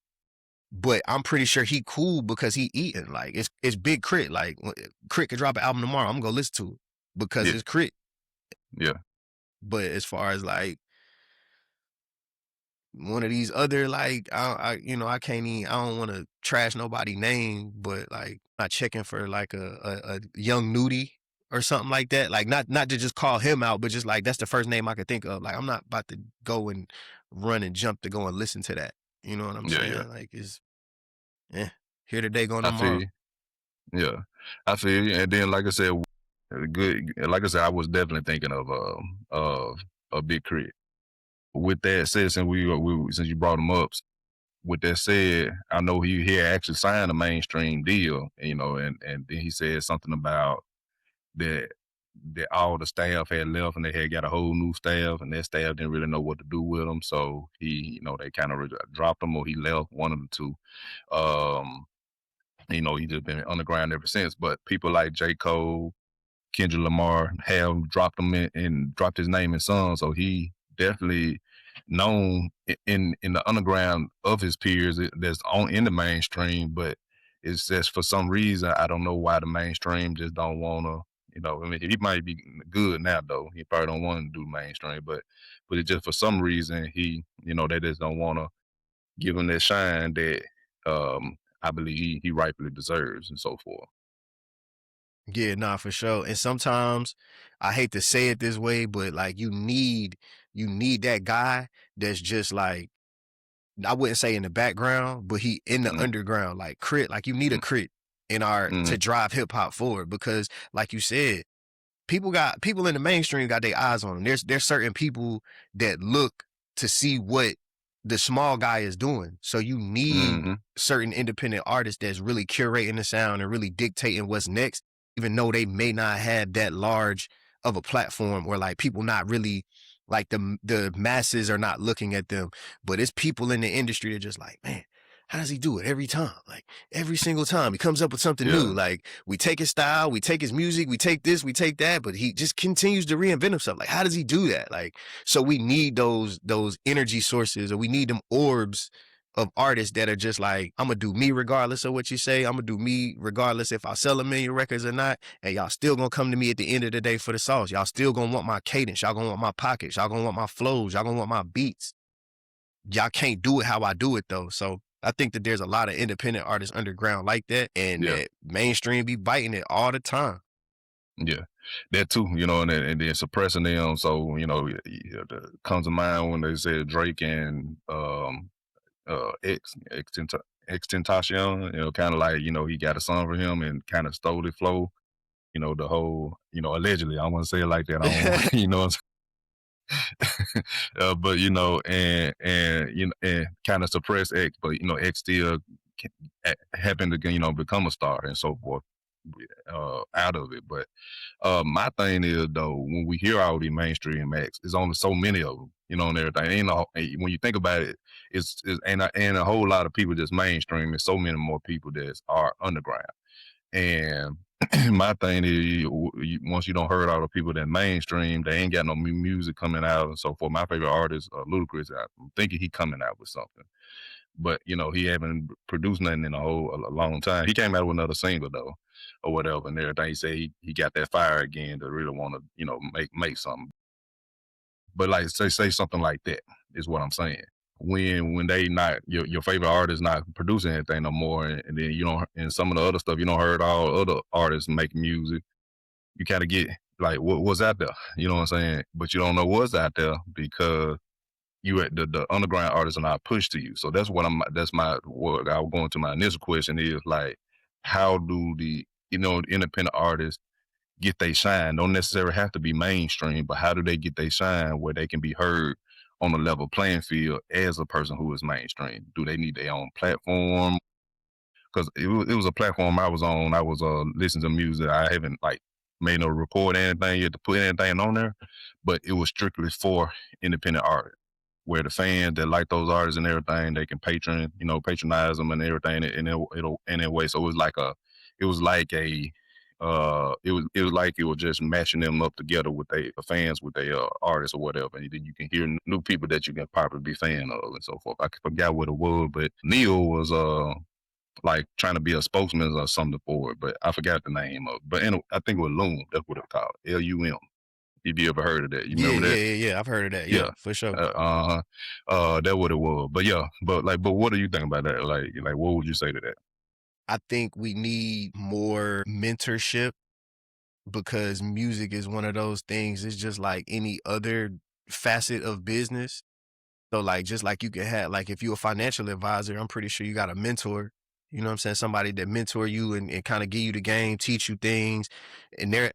But I'm pretty sure he cool because he eating. Like it's Big Crit. Like Crit could drop an album tomorrow, I'm gonna listen to it because it's Crit. Yeah. But as far as like one of these other, like I can't even, I don't want to trash nobody's name, but like not checking for like a young nudie or something like that. Like not to just call him out, but just like that's the first name I could think of. Like I'm not about to go and run and jump to go and listen to that. You know what I'm saying? Yeah. Like it's here today, going I tomorrow. feel you. Yeah, I feel you. And then like I said, I was definitely thinking of a Big Crit. With that said, since you brought him up, with that said, I know he actually signed a mainstream deal, and then he said something about that all the staff had left and they had got a whole new staff, and that staff didn't really know what to do with him. So he, they kind of dropped him, or he left, one of the two. He just been underground ever since. But people like J. Cole, Kendrick Lamar have dropped him and dropped his name in songs. So he definitely known in the underground of his peers that's in the mainstream. But it's just for some reason, I don't know why the mainstream just don't want to. I mean, he might be good now though. He probably don't want to do mainstream, but it just for some reason they just don't want to give him that shine that I believe he rightfully deserves, and so forth. Yeah, nah, for sure. And sometimes I hate to say it this way, but like you need that guy that's just like, I wouldn't say in the background, but he in the underground, like Crit. Like you need a Crit in to drive hip hop forward, because like you said, people in the mainstream got their eyes on them. There's certain people that look to see what the small guy is doing. So you need certain independent artists that's really curating the sound and really dictating what's next, even though they may not have that large of a platform, or like people not really like the masses are not looking at them. But it's people in the industry that just like, man, how does he do it every time? Like every single time he comes up with something new. Like we take his style, we take his music, we take this, we take that, but he just continues to reinvent himself. Like how does he do that? Like, so we need those energy sources, or we need them orbs of artists that are just like, I'm gonna do me regardless of what you say. I'm gonna do me regardless if I sell 1,000,000 records or not. And y'all still gonna come to me at the end of the day for the sauce. Y'all still gonna want my cadence. Y'all gonna want my pockets. Y'all gonna want my flows. Y'all gonna want my beats. Y'all can't do it how I do it though. So I think that there's a lot of independent artists underground like that, and that mainstream be biting it all the time. Yeah, that too, and then suppressing them. So, comes to mind when they said Drake and Extentacion, kind of like, he got a song for him and kind of stole the flow, the whole, allegedly. I don't want to say it like that. I don't, but and kind of suppress X, but X still happened to become a star and so forth out of it. But my thing is though, when we hear all these mainstream acts, there's only so many of them, and everything. When you think about it, it's ain't a whole lot of people just mainstream. There's so many more people that are underground. And my thing is, once you don't heard all the people that mainstream, they ain't got no music coming out and so forth. My favorite artist, Ludacris, I'm thinking he coming out with something, but he haven't produced nothing in a long time. He came out with another single though, or whatever, and everything. He said he got that fire again to really want to make something. But like say something like that is what I'm saying. when they not your favorite artist not producing anything no more, and then you don't, and some of the other stuff you don't heard all other artists make music, you kind of get like what's out there, you know what I'm saying? But you don't know what's out there because you at the underground artists are not pushed to you. So that's what I was going to my initial question is like, how do the independent artists get they shine? Don't necessarily have to be mainstream, but how do they get they shine where they can be heard on a level playing field as a person who is mainstream? Do they need their own platform? Because it was a platform I was on. I was listening to music. I haven't like made no record anything yet to put anything on there, but it was strictly for independent artists, where the fans that like those artists and everything, they can patronize them and everything, and it'll in a way. So it was like a it was like it was just matching them up together with the fans with their artists or whatever, and then you can hear new people that you can probably be fan of and so forth. I forgot what it was, but Neil was like trying to be a spokesman or something for it, but I forgot the name of it. But anyway, I think it was Loom. That's what it's called. LUM. If you ever heard of that, you Yeah, remember that? yeah. I've heard of that. Yeah. Yeah, for sure. That what it was. But yeah, but what do you think about that? Like what would you say to that? I think we need more mentorship because music is one of those things. It's just like any other facet of business. So like, just like you can have, like if you're a financial advisor, I'm pretty sure you got a mentor, you know what I'm saying? Somebody that mentor you and kind of give you the game, teach you things, and they're,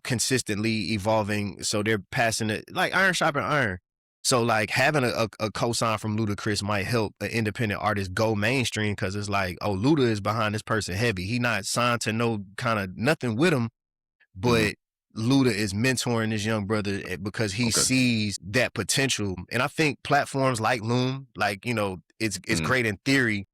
consistently evolving. So they're passing it like iron sharpen iron. So like having a cosign from Ludacris might help an independent artist go mainstream because it's like, oh, Luda is behind this person heavy. He not signed to no kind of nothing with him, Mhm. but Luda is mentoring this young brother because he Okay. sees that potential. And I think platforms like Loom, like, it's Mhm. great in theory,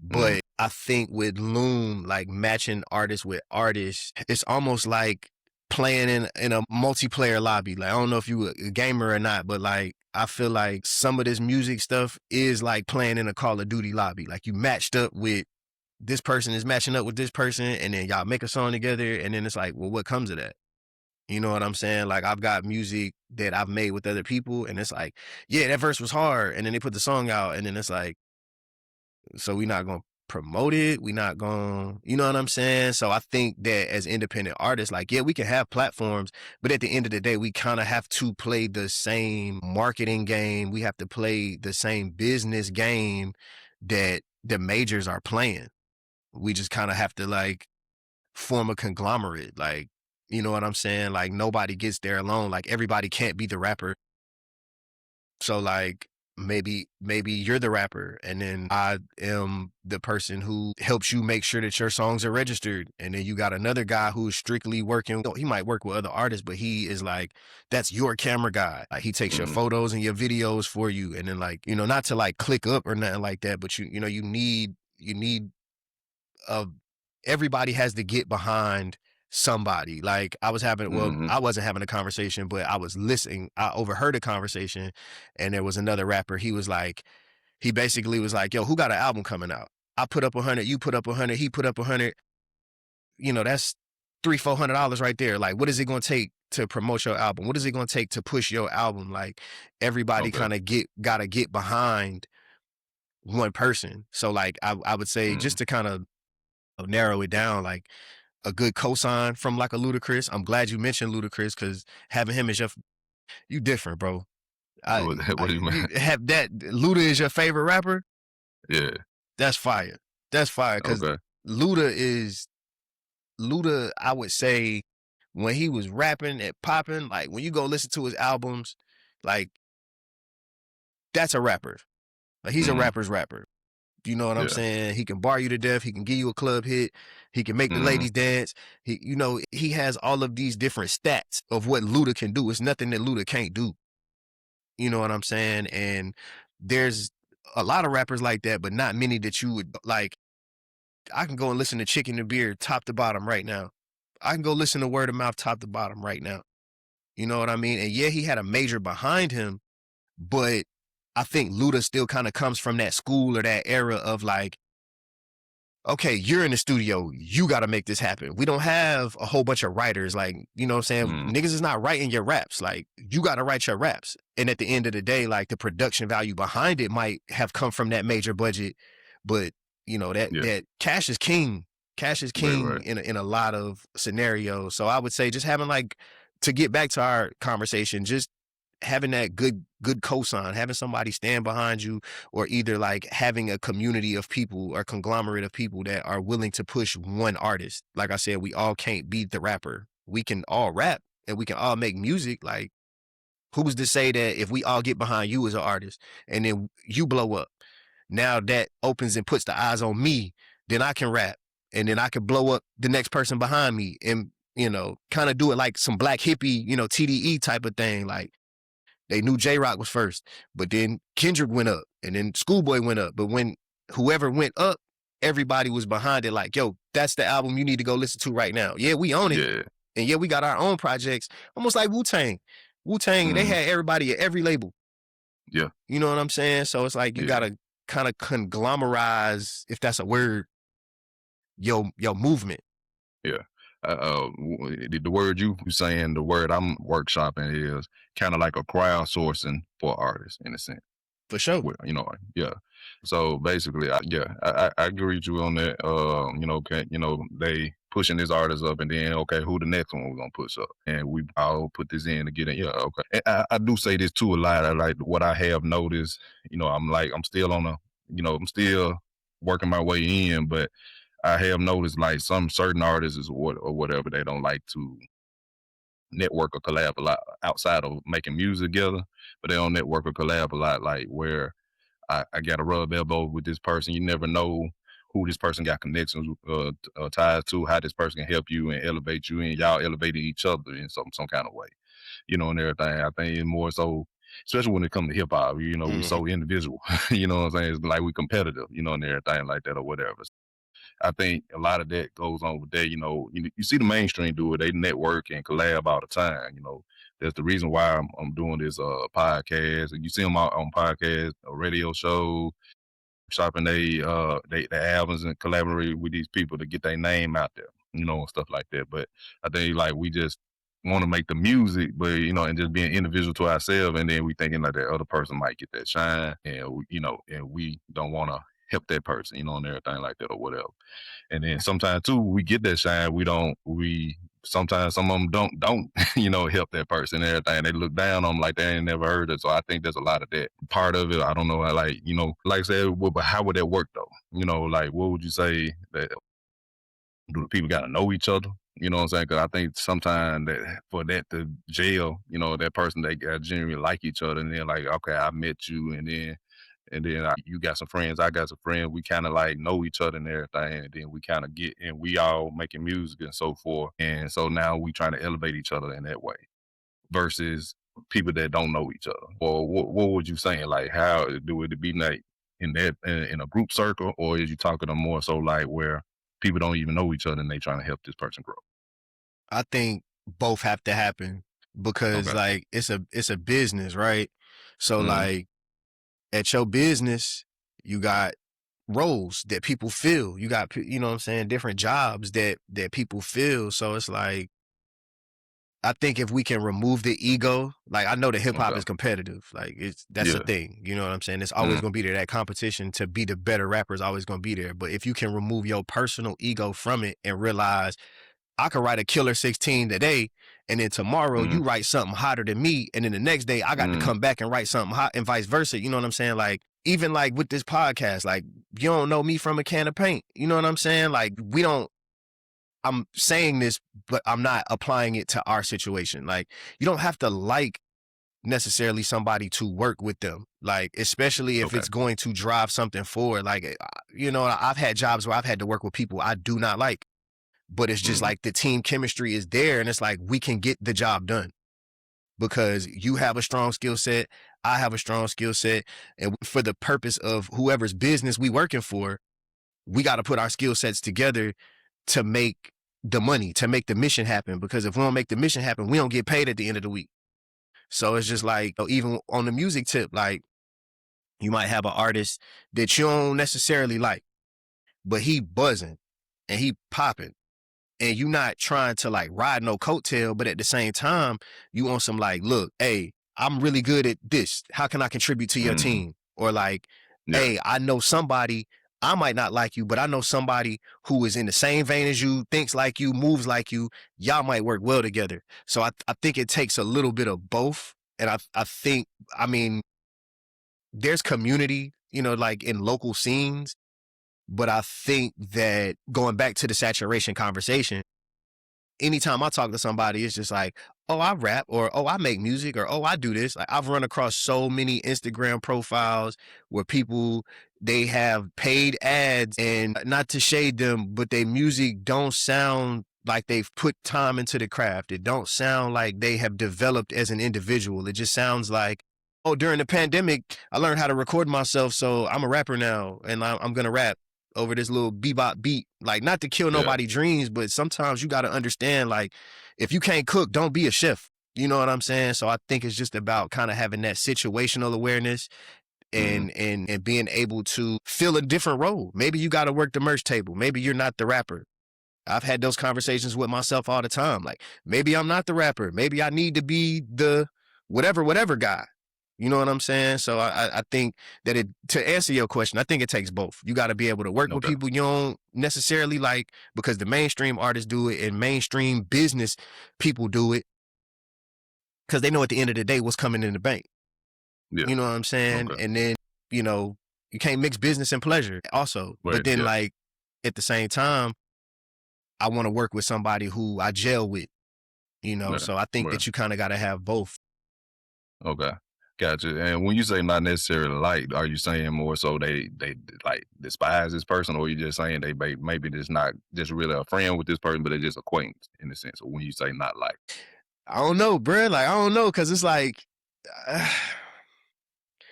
Mhm. but I think with Loom, like matching artists with artists, it's almost like playing in a multiplayer lobby. Like, I don't know if you a gamer or not, but like, I feel like some of this music stuff is like playing in a Call of Duty lobby. Like you matched up with this person is matching up with this person, and then y'all make a song together, and then it's like, well, what comes of that? You know what I'm saying? Like I've got music that I've made with other people, and it's like, yeah, that verse was hard, and then they put the song out, and then it's like, so we not gonna promote it, we not gonna, you know what I'm saying? So I think that as independent artists, like, yeah, we can have platforms, but at the end of the day, we kind of have to play the same marketing game. We have to play the same business game that the majors are playing. We just kind of have to like form a conglomerate. Like, you know what I'm saying? Like nobody gets there alone. Like everybody can't be the rapper. So like maybe you're the rapper and then I am the person who helps you make sure that your songs are registered. And then you got another guy who's strictly working. He might work with other artists, but he is like, that's your camera guy. Like he takes your Mhm. photos and your videos for you. And then like, not to like click up or nothing like that, but you need uh, everybody has to get behind somebody. Like Mhm. I wasn't having a conversation, but I was listening. I overheard a conversation, and there was another rapper. He basically was like, yo, who got an album coming out? I put up 100, you put up 100, he put up 100. That's $300-400 right there. Like, what is it going to take to promote your album? What is it going to take to push your album? Like, everybody Okay. kind of gotta get behind one person. So like, I would say just Mhm. to kind of narrow it down, like a good cosign from like a Ludacris. I'm glad you mentioned Ludacris because having him as you different, bro. What do you mean? You have that Luda is your favorite rapper. Yeah. That's fire. That's fire because Okay. Luda is Luda. I would say when he was rapping and popping, like when you go listen to his albums, like that's a rapper. Like he's a Mhm. rapper's rapper. You know what I'm Yeah. saying? He can bar you to death. He can give you a club hit. He can make the Mhm. ladies dance. He has all of these different stats of what Luda can do. It's nothing that Luda can't do. You know what I'm saying? And there's a lot of rappers like that, but not many that you would like. I can go and listen to Chicken and Beer top to bottom right now. I can go listen to Word of Mouth top to bottom right now. You know what I mean? And yeah, he had a major behind him, but I think Luda still kind of comes from that school or that era of like, okay, you're in the studio, you got to make this happen. We don't have a whole bunch of writers. Like, you know what I'm saying? Niggas is not writing your raps. Like, you got to write your raps. And at the end of the day, like, the production value behind it might have come from that major budget. But, you know, that cash is king. Cash is king Right. in a lot of scenarios. So I would say just having, like, to get back to our conversation, just having that good cosign, having somebody stand behind you, or either like having a community of people or conglomerate of people that are willing to push one artist. Like I said, we all can't be the rapper. We can all rap and we can all make music. Like, who's to say that if we all get behind you as an artist and then you blow up, now that opens and puts the eyes on me, then I can rap and then I can blow up the next person behind me and, you know, kind of do it like some black hippie, you know, TDE type of thing. Like, they knew J-Rock was first, but then Kendrick went up and then Schoolboy went up. But when whoever went up, everybody was behind it. Like, yo, that's the album you need to go listen to right now. Yeah, we own it. Yeah. And yeah, we got our own projects, almost like Wu-Tang. Wu-Tang, they had everybody at every label. Yeah. You know what I'm saying? So it's like you got to kind of conglomerize, if that's a word, your movement. Yeah. The word you saying, the word I'm workshopping is kind of like a crowdsourcing for artists in a sense. For sure. You know, yeah. So basically, I agree with you on that. You know, they pushing this artist up, and then okay, who the next one we're gonna push up, and we all put this in to get it. Yeah, okay. And I do say this too a lot. I like what I have noticed. You know, I'm still on I'm still working my way in, but I have noticed like some certain artists or whatever, they don't like to network or collab a lot outside of making music together, but they don't network or collab a lot, like where I got to rub elbows with this person. You never know who this person got connections ties to, how this person can help you and elevate you, and y'all elevating each other in some kind of way, you know, and everything. I think it's more so, especially when it comes to hip hop, you know, we so individual, you know what I'm saying? It's like we competitive, you know, and everything like that or whatever. I think a lot of that goes on with that. You know, you see the mainstream do it; they network and collab all the time. You know, that's the reason why I'm doing this podcast. And you see them on podcasts, radio shows, shopping they albums and collaborate with these people to get their name out there. You know, and stuff like that. But I think like we just want to make the music, but you know, and just being individual to ourselves, and then we thinking like that other person might get that shine, and you know, and we don't want to help that person, you know, and everything like that or whatever. And then sometimes too, we get that shine. We sometimes some of them don't, you know, help that person and everything. They look down on them like they ain't never heard it. So I think there's a lot of that part of it. I don't know, like, you know, like I said, but how would that work though? You know, like what would you say that do the people got to know each other? You know what I'm saying? Because I think sometimes that for that to jail, you know, that person, they got genuinely like each other, and then like, okay, I met you, and then you got some friends, I got some friends. We kind of like know each other and everything, and then we kind of get, and we all making music and so forth. And so now we trying to elevate each other in that way, versus people that don't know each other. Or what would you saying? Like, how do it be like in that in a group circle, or is you talking to more so like where people don't even know each other and they trying to help this person grow? I think both have to happen because like it's a business, right? So like at your business, you got roles that people fill. You got, you know what I'm saying, different jobs that people fill. So it's like, I think if we can remove the ego, like I know that hip hop is competitive. Like that's a thing. You know what I'm saying? It's always gonna be there. That competition to be the better rapper is always gonna be there. But if you can remove your personal ego from it and realize I could write a killer 16 today, and then tomorrow you write something hotter than me, and then the next day I got to come back and write something hot, and vice versa. You know what I'm saying? Like, even like with this podcast, like you don't know me from a can of paint. You know what I'm saying? Like I'm saying this, but I'm not applying it to our situation. Like, you don't have to like necessarily somebody to work with them. Like, especially if it's going to drive something forward. Like, you know, I've had jobs where I've had to work with people I do not like. But it's just like the team chemistry is there, and it's like we can get the job done because you have a strong skill set, I have a strong skill set, and for the purpose of whoever's business we working for, we got to put our skill sets together to make the money, to make the mission happen. Because if we don't make the mission happen, we don't get paid at the end of the week. So it's just like, even on the music tip, like you might have an artist that you don't necessarily like, but he buzzing and he popping. And you not trying to like ride no coattail, but at the same time, you on some like, look, hey, I'm really good at this. How can I contribute to your Mm-hmm. team? Or like, Yeah. hey, I know somebody, I might not like you, but I know somebody who is in the same vein as you, thinks like you, moves like you. Y'all might work well together. So I think it takes a little bit of both. And I think, I mean, there's community, you know, like in local scenes. But I think that going back to the saturation conversation, anytime I talk to somebody, it's just like, oh, I rap, or oh, I make music, or oh, I do this. Like, I've run across so many Instagram profiles where people, they have paid ads, and not to shade them, but their music don't sound like they've put time into the craft. It don't sound like they have developed as an individual. It just sounds like, oh, during the pandemic, I learned how to record myself, so I'm a rapper now, and I'm gonna rap over this little bebop beat. Like, not to kill Yeah. nobody's dreams, but sometimes you got to understand, like, if you can't cook, don't be a chef. You know what I'm saying? So I think it's just about kind of having that situational awareness, Mm-hmm. and being able to fill a different role. Maybe you got to work the merch table. Maybe you're not the rapper. I've had those conversations with myself all the time. Like, maybe I'm not the rapper. Maybe I need to be the whatever guy. You know what I'm saying? So I think that to answer your question, I think it takes both. You got to be able to work with Okay. people you don't necessarily like, because the mainstream artists do it and mainstream business people do it because they know at the end of the day what's coming in the bank. Yeah. You know what I'm saying? Okay. And then, you know, you can't mix business and pleasure also. But Right. then, Yeah. like, at the same time, I want to work with somebody who I gel with, you know? Yeah. So I think Right. that you kind of got to have both. Okay. Gotcha. And when you say not necessarily like, are you saying more so they like despise this person, or you just saying they maybe just not just really a friend with this person, but they're just acquaintance in a sense? Or when you say not like, I don't know, bro. Like, I don't know, because it's like,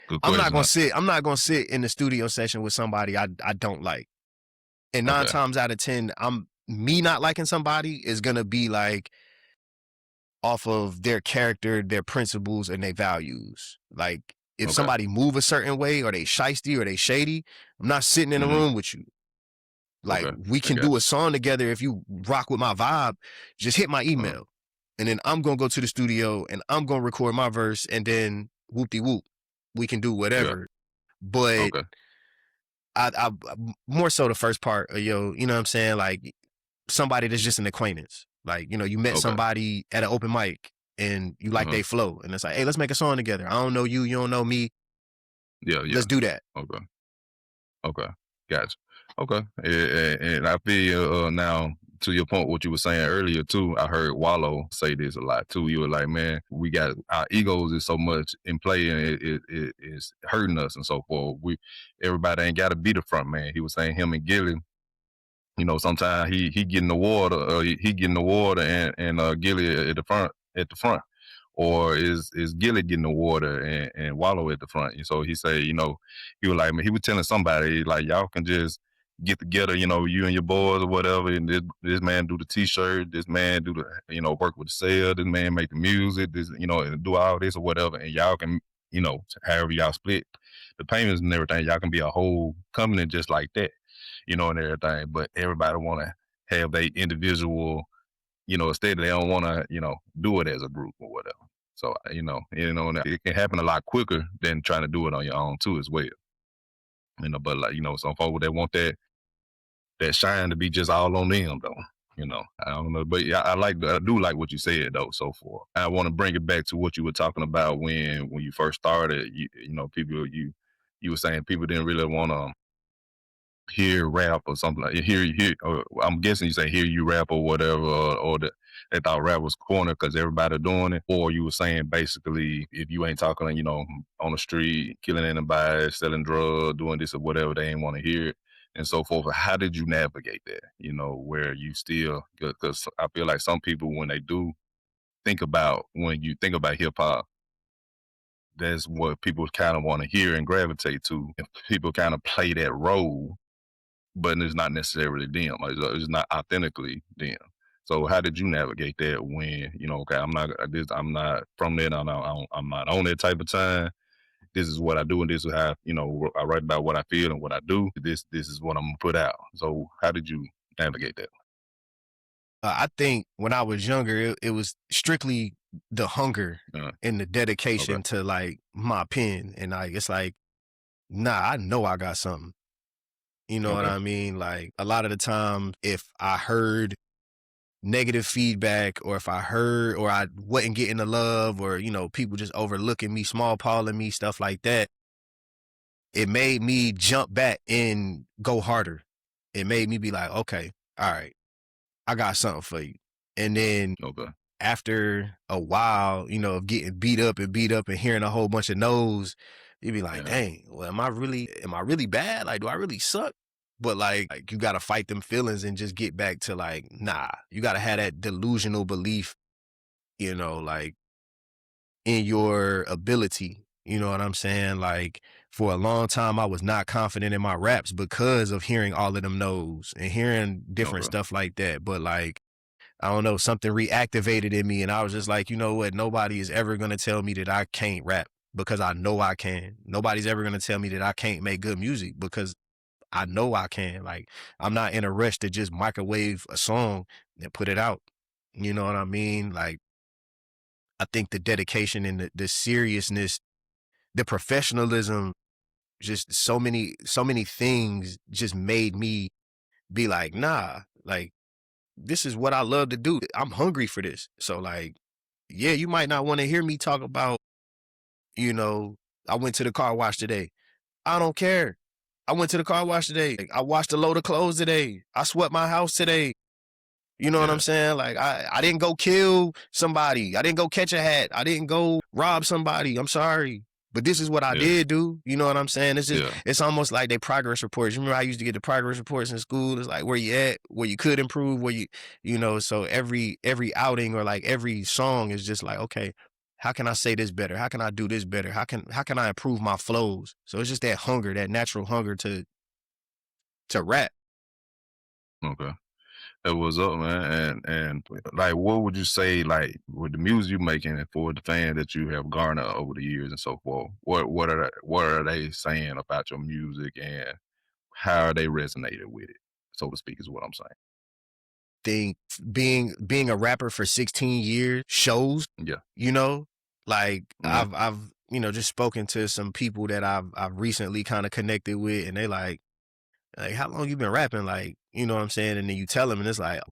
good I'm not question. gonna sit. I'm not gonna sit in the studio session with somebody I don't like. And 9 Okay. times out of 10, me not liking somebody is gonna be like off of their character, their principles, and their values. Like, if Okay. somebody move a certain way, or they shisty, or they shady, I'm not sitting in the Mm-hmm. room with you. Like, Okay. we I can got do a song together if you rock with my vibe. Just hit my you. email, and then I'm gonna go to the studio and I'm gonna record my verse, and then whoop de whoop, we can do Yeah. whatever. But Okay. I more so the first part of you know what I'm saying? Like, somebody that's just an acquaintance. Like, you know, you met Okay. somebody at an open mic and you like Uh-huh. they flow, and it's like, hey, let's make a song together. I don't know you, you don't know me. Yeah. Yeah. Let's do that. Okay. Okay. Gotcha. Okay. And I feel now to your point, what you were saying earlier too. I heard Wallow say this a lot too. You were like, man, we got our egos is so much in play, and it is hurting us and so forth. Everybody ain't got to be the front man. He was saying him and Gilly. You know, sometimes he get in the water, he get in the water, and Gilly at the front, or is Gilly getting the water and Wallow at the front. And so he say, you know, he was like, man, he was telling somebody like, y'all can just get together, you know, you and your boys or whatever, and this man do the t-shirt, this man do the, you know, work with the sale, this man make the music, this, you know, and do all this or whatever, and y'all can, you know, however y'all split the payments and everything, y'all can be a whole company just like that, you know, and everything. But everybody want to have their individual, you know, instead they don't want to, you know, do it as a group or whatever. So, and it can happen a lot quicker than trying to do it on your own too as well. You know, but like, you know, some folks that want that shine to be just all on them though. You know, I don't know, but yeah, I do like what you said though. So far, I want to bring it back to what you were talking about when you first started. You know, people you were saying people didn't really want to hear rap or something like hear. Or I'm guessing you say hear you rap or whatever, or that they thought rap was corner because everybody doing it. Or you were saying basically if you ain't talking, you know, on the street, killing anybody, selling drugs, doing this or whatever, they ain't want to hear it and so forth. How did you navigate that? You know, where you still, because I feel like some people when they do when you think about hip hop, that's what people kind of want to hear and gravitate to. If people kind of play that role, but it's not necessarily them. It's not authentically them. So how did you navigate that when, you know, okay, I'm not from that. I'm not on that type of time. this is what I do and this is how, I write about what I feel and what I do. This is what I'm gonna put out. So how did you navigate that? I think when I was younger, it was strictly the hunger and the Okay. dedication to like my pen. And like, it's like, nah, I know I got something. You know what Okay. I mean? Like a lot of the time, if I heard negative feedback or if I heard or I wasn't getting the love or, people just overlooking me, small palling me, stuff like that, it made me jump back and go harder. It made me be like, okay, all right, I got something for you. And then Okay. after a while, of getting beat up and hearing a whole bunch of no's, you'd be like, Yeah. dang, well, am I really bad? Like, do I really suck? But like you gotta fight them feelings and just get back to like, nah, you gotta have that delusional belief, like in your ability. You know what I'm saying? Like for a long time, I was not confident in my raps because of hearing all of them no's and hearing different Okay. stuff like that. But like, I don't know, something reactivated in me. And I was just like, you know what? Nobody is ever going to tell me that I can't rap because I know I can. Nobody's ever going to tell me that I can't make good music because I know I can. Like, I'm not in a rush to just microwave a song and put it out. You know what I mean? Like, I think the dedication and the seriousness, the professionalism, just so many things just made me be like, nah, like, this is what I love to do. I'm hungry for this. So like, yeah, you might not want to hear me talk about, you know, I went to the car wash today. I don't care. I went to the car wash today. Like, I washed a load of clothes today. I swept my house today. You know what I'm Yeah. saying? Like I didn't go kill somebody. I didn't go catch a hat. I didn't go rob somebody. I'm sorry. But this is what I Yeah. did do. You know what I'm saying? It's just Yeah. it's almost like they progress reports. You remember I used to get the progress reports in school? It's like where you at, where you could improve, where so every outing or like every song is just like, okay, how can I say this better? How can I do this better? How can I improve my flows? So it's just that hunger, that natural hunger to rap. Okay. That was up, man. And like, what would you say, like, with the music you making and for the fans that you have garnered over the years and so forth? What are they saying about your music and how are they resonated with it, so to speak, is what I'm saying. Think being a rapper for 16 years shows, Yeah. you know, like Hmm. I've just spoken to some people that I've recently kind of connected with and they like how long you been rapping, like, you know what I'm saying, and then you tell them and it's like,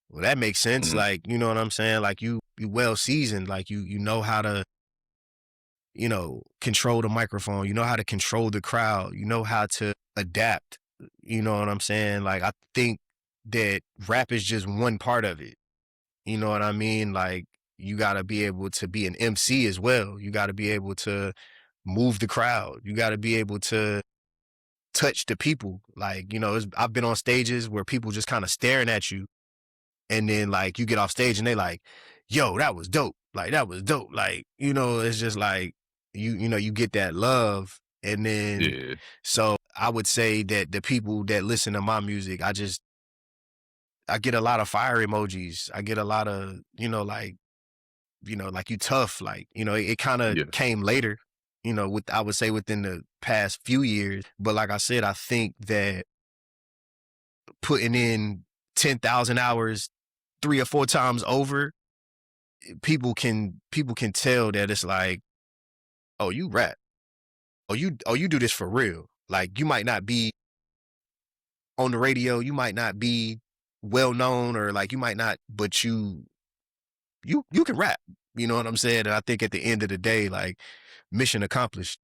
well, that makes sense, Hmm. like, you know what I'm saying, like you well seasoned, like you know how to, control the microphone, you know how to control the crowd, you know how to adapt, you know what I'm saying, like I think that rap is just one part of it. You know what I mean? Like you got to be able to be an MC as well. You got to be able to move the crowd. You got to be able to touch the people. Like, I've been on stages where people just kind of staring at you and then like you get off stage and they like, yo, that was dope. Like that was dope. Like, it's just like you get that love and then Yeah. so I would say that the people that listen to my music, I get a lot of fire emojis. I get a lot of, like you tough, like, it kind of Yeah. came later, I would say within the past few years. But like I said, I think that putting in 10,000 hours 3 or 4 times over, people can tell that it's like, oh, you rap. Oh, you do this for real. Like you might not be on the radio, you might not be well known or like you might not, but you can rap. You know what I'm saying? And I think at the end of the day, like mission accomplished.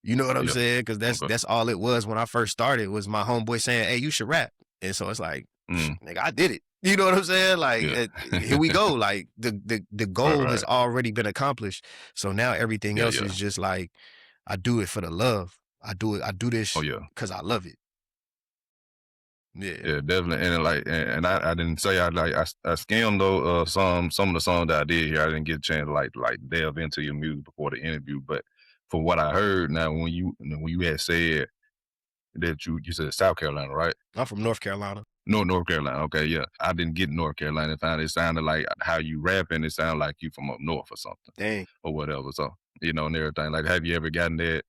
You know what I'm Yeah. saying? Because that's Okay. that's all it was when I first started was my homeboy saying, "Hey, you should rap." And so it's like, Mm. nigga, I did it. You know what I'm saying? Like, Yeah. here we go. Like the Right. goal has Right. already been accomplished. So now everything Yeah. else Yeah. is just like, I do it for the love. I do it. I do Oh this yeah. because I love it. Yeah. Yeah, definitely. And like, and I didn't say I skimmed though some of the songs that I did here. I didn't get a chance to like delve into your music before the interview, but from what I heard now, when you had said that you said South Carolina, right? I'm from North Carolina. No, North Carolina. Okay, yeah. I didn't get North Carolina. It sounded like how you rap, and it sounded like you from up north or something Dang. or whatever. So you know, and everything. Like, have you ever gotten that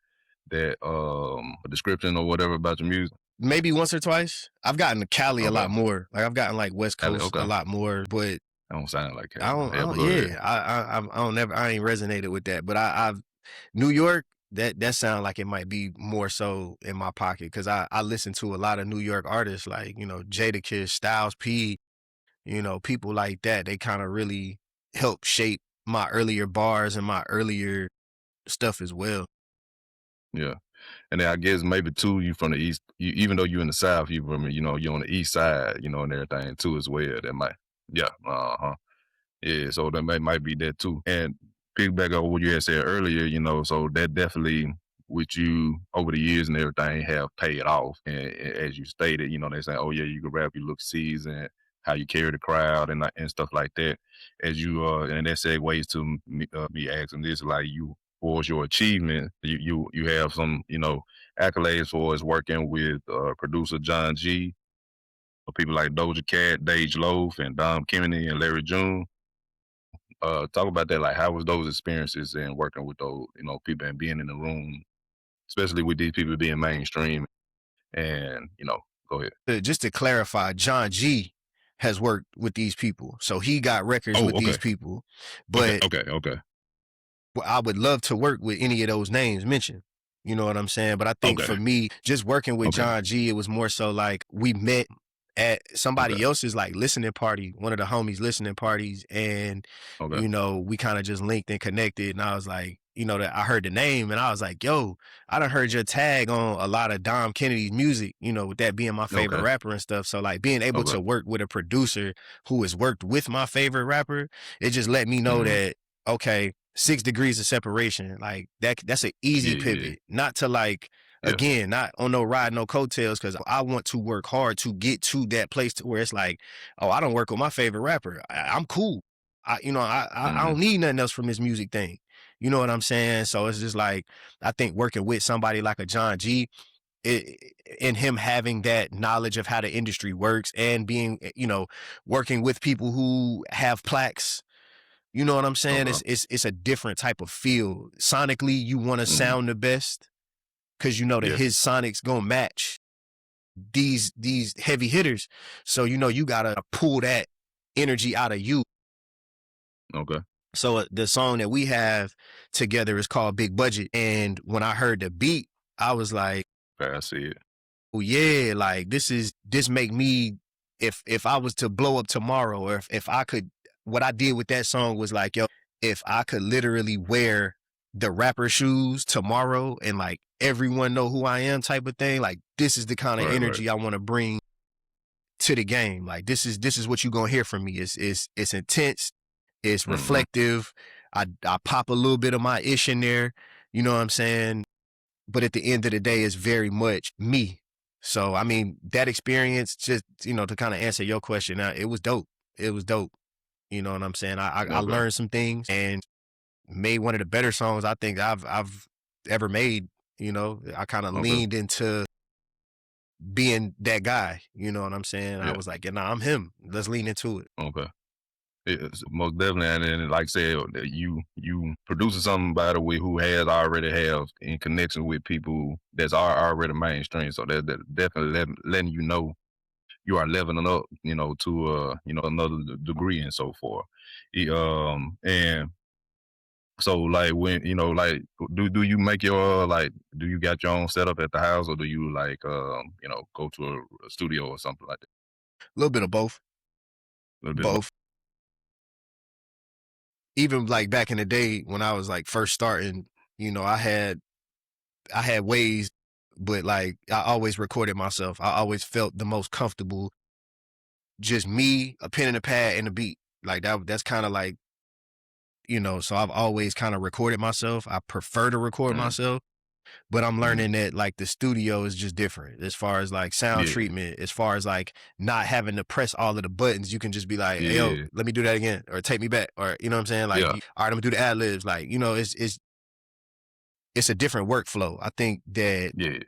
description or whatever about your music? Maybe once or twice. I've gotten to Cali a Okay. lot more. Like I've gotten like West Coast a Okay. lot more, but I don't sound like I Cali. don't, I Yeah, but don't go ahead. yeah, I don't never, I ain't resonated with that. But I've New York, that sound like it might be more so in my pocket because I listen to a lot of New York artists like Jadakiss, Styles P, people like that. They kind of really help shape my earlier bars and my earlier stuff as well. Yeah. And then I guess maybe too, you from the east, even though you in the south, you from you're on the east side, you know, and everything too as well. That might, yeah, yeah. So that might be that too. And piggyback on what you had said earlier, you know, so that definitely with you over the years and everything have paid off. And as you stated, you know, they say, oh yeah, you can rap, you look seasoned, how you carry the crowd and stuff like that. As you and that segues to me asking this, like you towards your achievement, you have some, you know, accolades for us working with producer John G, or people like Doja Cat, Dage Loaf, and Dom Kennedy and Larry June. Talk about that. Like, how was those experiences and working with those, you know, people and being in the room, especially with these people being mainstream? And you know, go ahead. Just to clarify, John G has worked with these people, so he got records Oh, with these okay, people. okay, But okay, okay, I would love to work with any of those names mentioned. You know what I'm saying? But I think okay, for me, just working with okay, John G, it was more so like we met at okay, somebody else's like listening party, one of the homies' listening parties, and okay, we kind of just linked and connected. And I was like, that I heard the name, and I was like, yo, I done heard your tag on a lot of Dom Kennedy's music, with that being my favorite okay, rapper and stuff. So like being able okay. to work with a producer who has worked with my favorite rapper, it just let me know Mm, that okay, 6 degrees of separation, like that's an easy yeah, yeah, pivot. Not to like yeah. again, not on no ride, no coattails, because I want to work hard to get to that place to where it's like, oh, I don't work with my favorite rapper. I'm cool. I Mm-hmm. don't need nothing else from this music thing. You know what I'm saying? So it's just like I think working with somebody like a John G, and him having that knowledge of how the industry works and being, working with people who have plaques. You know what I'm saying? Okay. It's a different type of feel. Sonically, you want to Mm-hmm. sound the best because you know that Yeah. his sonics gonna match these heavy hitters. So you gotta pull that energy out of you. Okay. So the song that we have together is called Big Budget, and when I heard the beat, I was like, Okay, I see it. oh yeah, like this make me, if I was to blow up tomorrow, or if I could, what I did with that song was like, yo, if I could literally wear the rapper shoes tomorrow and like everyone know who I am type of thing, like this is the kind of Right. Right. energy I want to bring to the game. Like this is what you gonna hear from me. It's intense, it's Mm-hmm. reflective. I pop a little bit of my ish in there, you know what I'm saying? But at the end of the day, it's very much me. So I mean, that experience, just to kind of answer your question, it was dope. It was dope. You know what I'm saying? I Okay. learned some things and made one of the better songs I think I've ever made. I kind of Okay. leaned into being that guy. You know what I'm saying? I Yeah. was like, yeah, nah, I'm him. Let's lean into it. Okay. It's most definitely, and then like I said, you producing somebody with who has already have in connection with people that's already mainstream. So that definitely letting you know you are leveling up, you know, to another degree and so forth. And so like when like do you make your like do you got your own setup at the house, or do you like go to a studio or something like that? A little bit of both. A little bit of Both. Even like back in the day when I was like first starting, I had ways, but like I always recorded myself. I always felt the most comfortable, just me, a pen and a pad and a beat. Like that's kind of like, so I've always kind of recorded myself. I prefer to record mm, myself, but I'm mm, learning that like the studio is just different as far as like sound yeah, treatment, as far as like not having to press all of the buttons. You can just be like, hey, yo, yeah, let me do that again, or take me back, or you know what I'm saying? Like, yeah, all right, I'm gonna do the ad libs. Like, it's a different workflow. I think that yeah,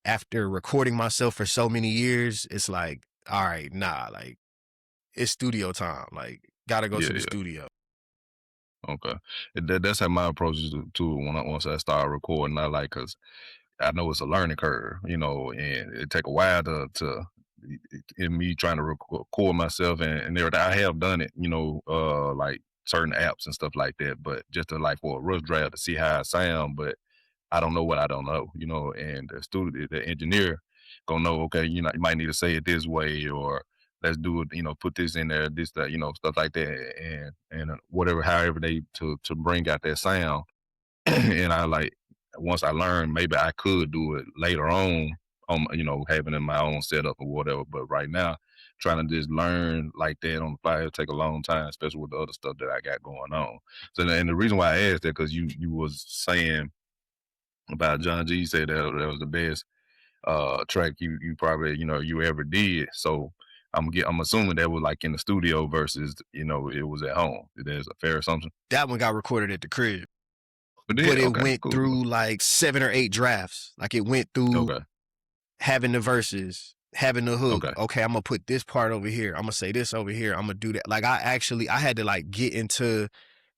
after recording myself for so many years, it's like, all right, nah, like it's studio time. Like, gotta go yeah, to the yeah. studio. Okay. That's how my approach is to it when once I start recording. I like, cause I know it's a learning curve, and it take a while to in me trying to record myself and everything. I have done it, like certain apps and stuff like that, but just to like for a rough draft to see how I sound. But I don't know what I don't know, and the engineer gonna know, okay, you might need to say it this way, or let's do it, put this in there, this, that, stuff like that. And whatever, however they to bring out that sound. And I like, once I learned, maybe I could do it later on, having in my own setup or whatever. But right now, trying to just learn like that on the fly, it'll take a long time, especially with the other stuff that I got going on. So, and the reason why I asked that, because you was saying about John G, you said that was the best track you probably you ever did. So I'm assuming that was like in the studio versus it was at home. There's a fair assumption. That one got recorded at the crib. But But it okay, went cool. through like 7 or 8 drafts. Like it went through Okay. having the verses, having the hook. Okay, I'm gonna put this part over here. I'm gonna say this over here. I'm gonna do that. Like I had to like get into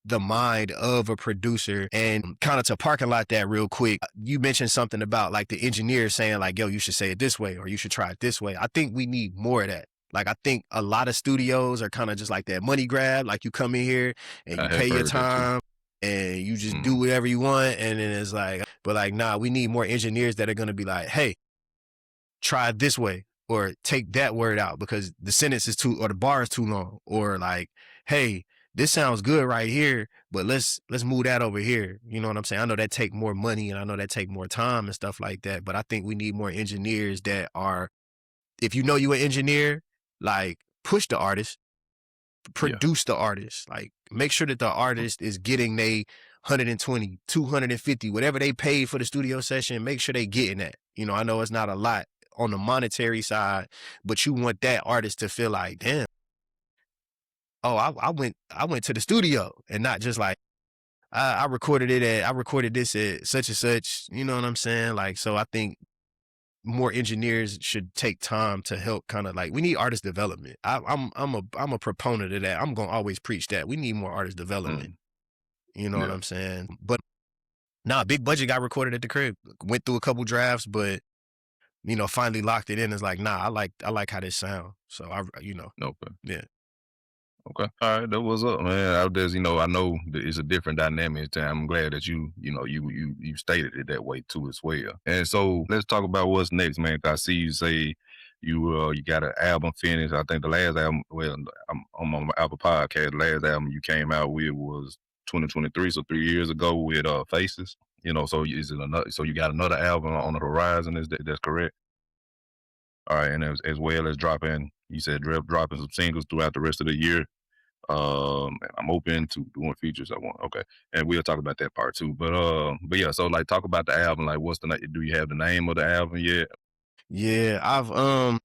the mind of a producer. And kind of to parking lot that real quick, you mentioned something about like the engineer saying like, yo, you should say it this way or you should try it this way. I think we need more of that. Like I think a lot of studios are kind of just like that money grab. Like you come in here and you pay your time and you just do whatever you want. And then it's like, but like, nah, we need more engineers that are going to be like, hey, try it this way or take that word out because the sentence is too, or the bar is too long, or like, hey, this sounds good right here, but let's move that over here. You know what I'm saying? I know that take more money and I know that take more time and stuff like that, but I think we need more engineers that are, if you know you an engineer, like push the artist, produce the artist, like make sure that the artist is getting they 120, 250, whatever they paid for the studio session, make sure they getting that. I know it's not a lot on the monetary side, but you want that artist to feel like, damn, oh, I went to the studio and not just like I recorded this at such and such. You know what I'm saying? Like, so I think more engineers should take time to help kind of like, we need artist development. I'm a proponent of that. I'm gonna always preach that. We need more artist development. You know what I'm saying? But nah, Big Budget got recorded at the crib. Went through a couple drafts, but finally locked it in. It's like, nah, I like how this sound. So Okay. Yeah. Okay. All right. That was up, man. Out there's, I know that it's a different dynamic. And I'm glad that you stated it that way too as well. And so let's talk about what's next, man. I see you say you got an album finished. I think the last album, well, I'm on my Apple podcast. The last album you came out with was 2023, so 3 years ago with Faces. So is it another? So you got another album on the horizon? That's correct? All right, and as well as dropping, you said dropping some singles throughout the rest of the year. I'm open to doing features. Okay, and we'll talk about that part too. But yeah, so like talk about the album. Like, do you have the name of the album yet? Yeah, I've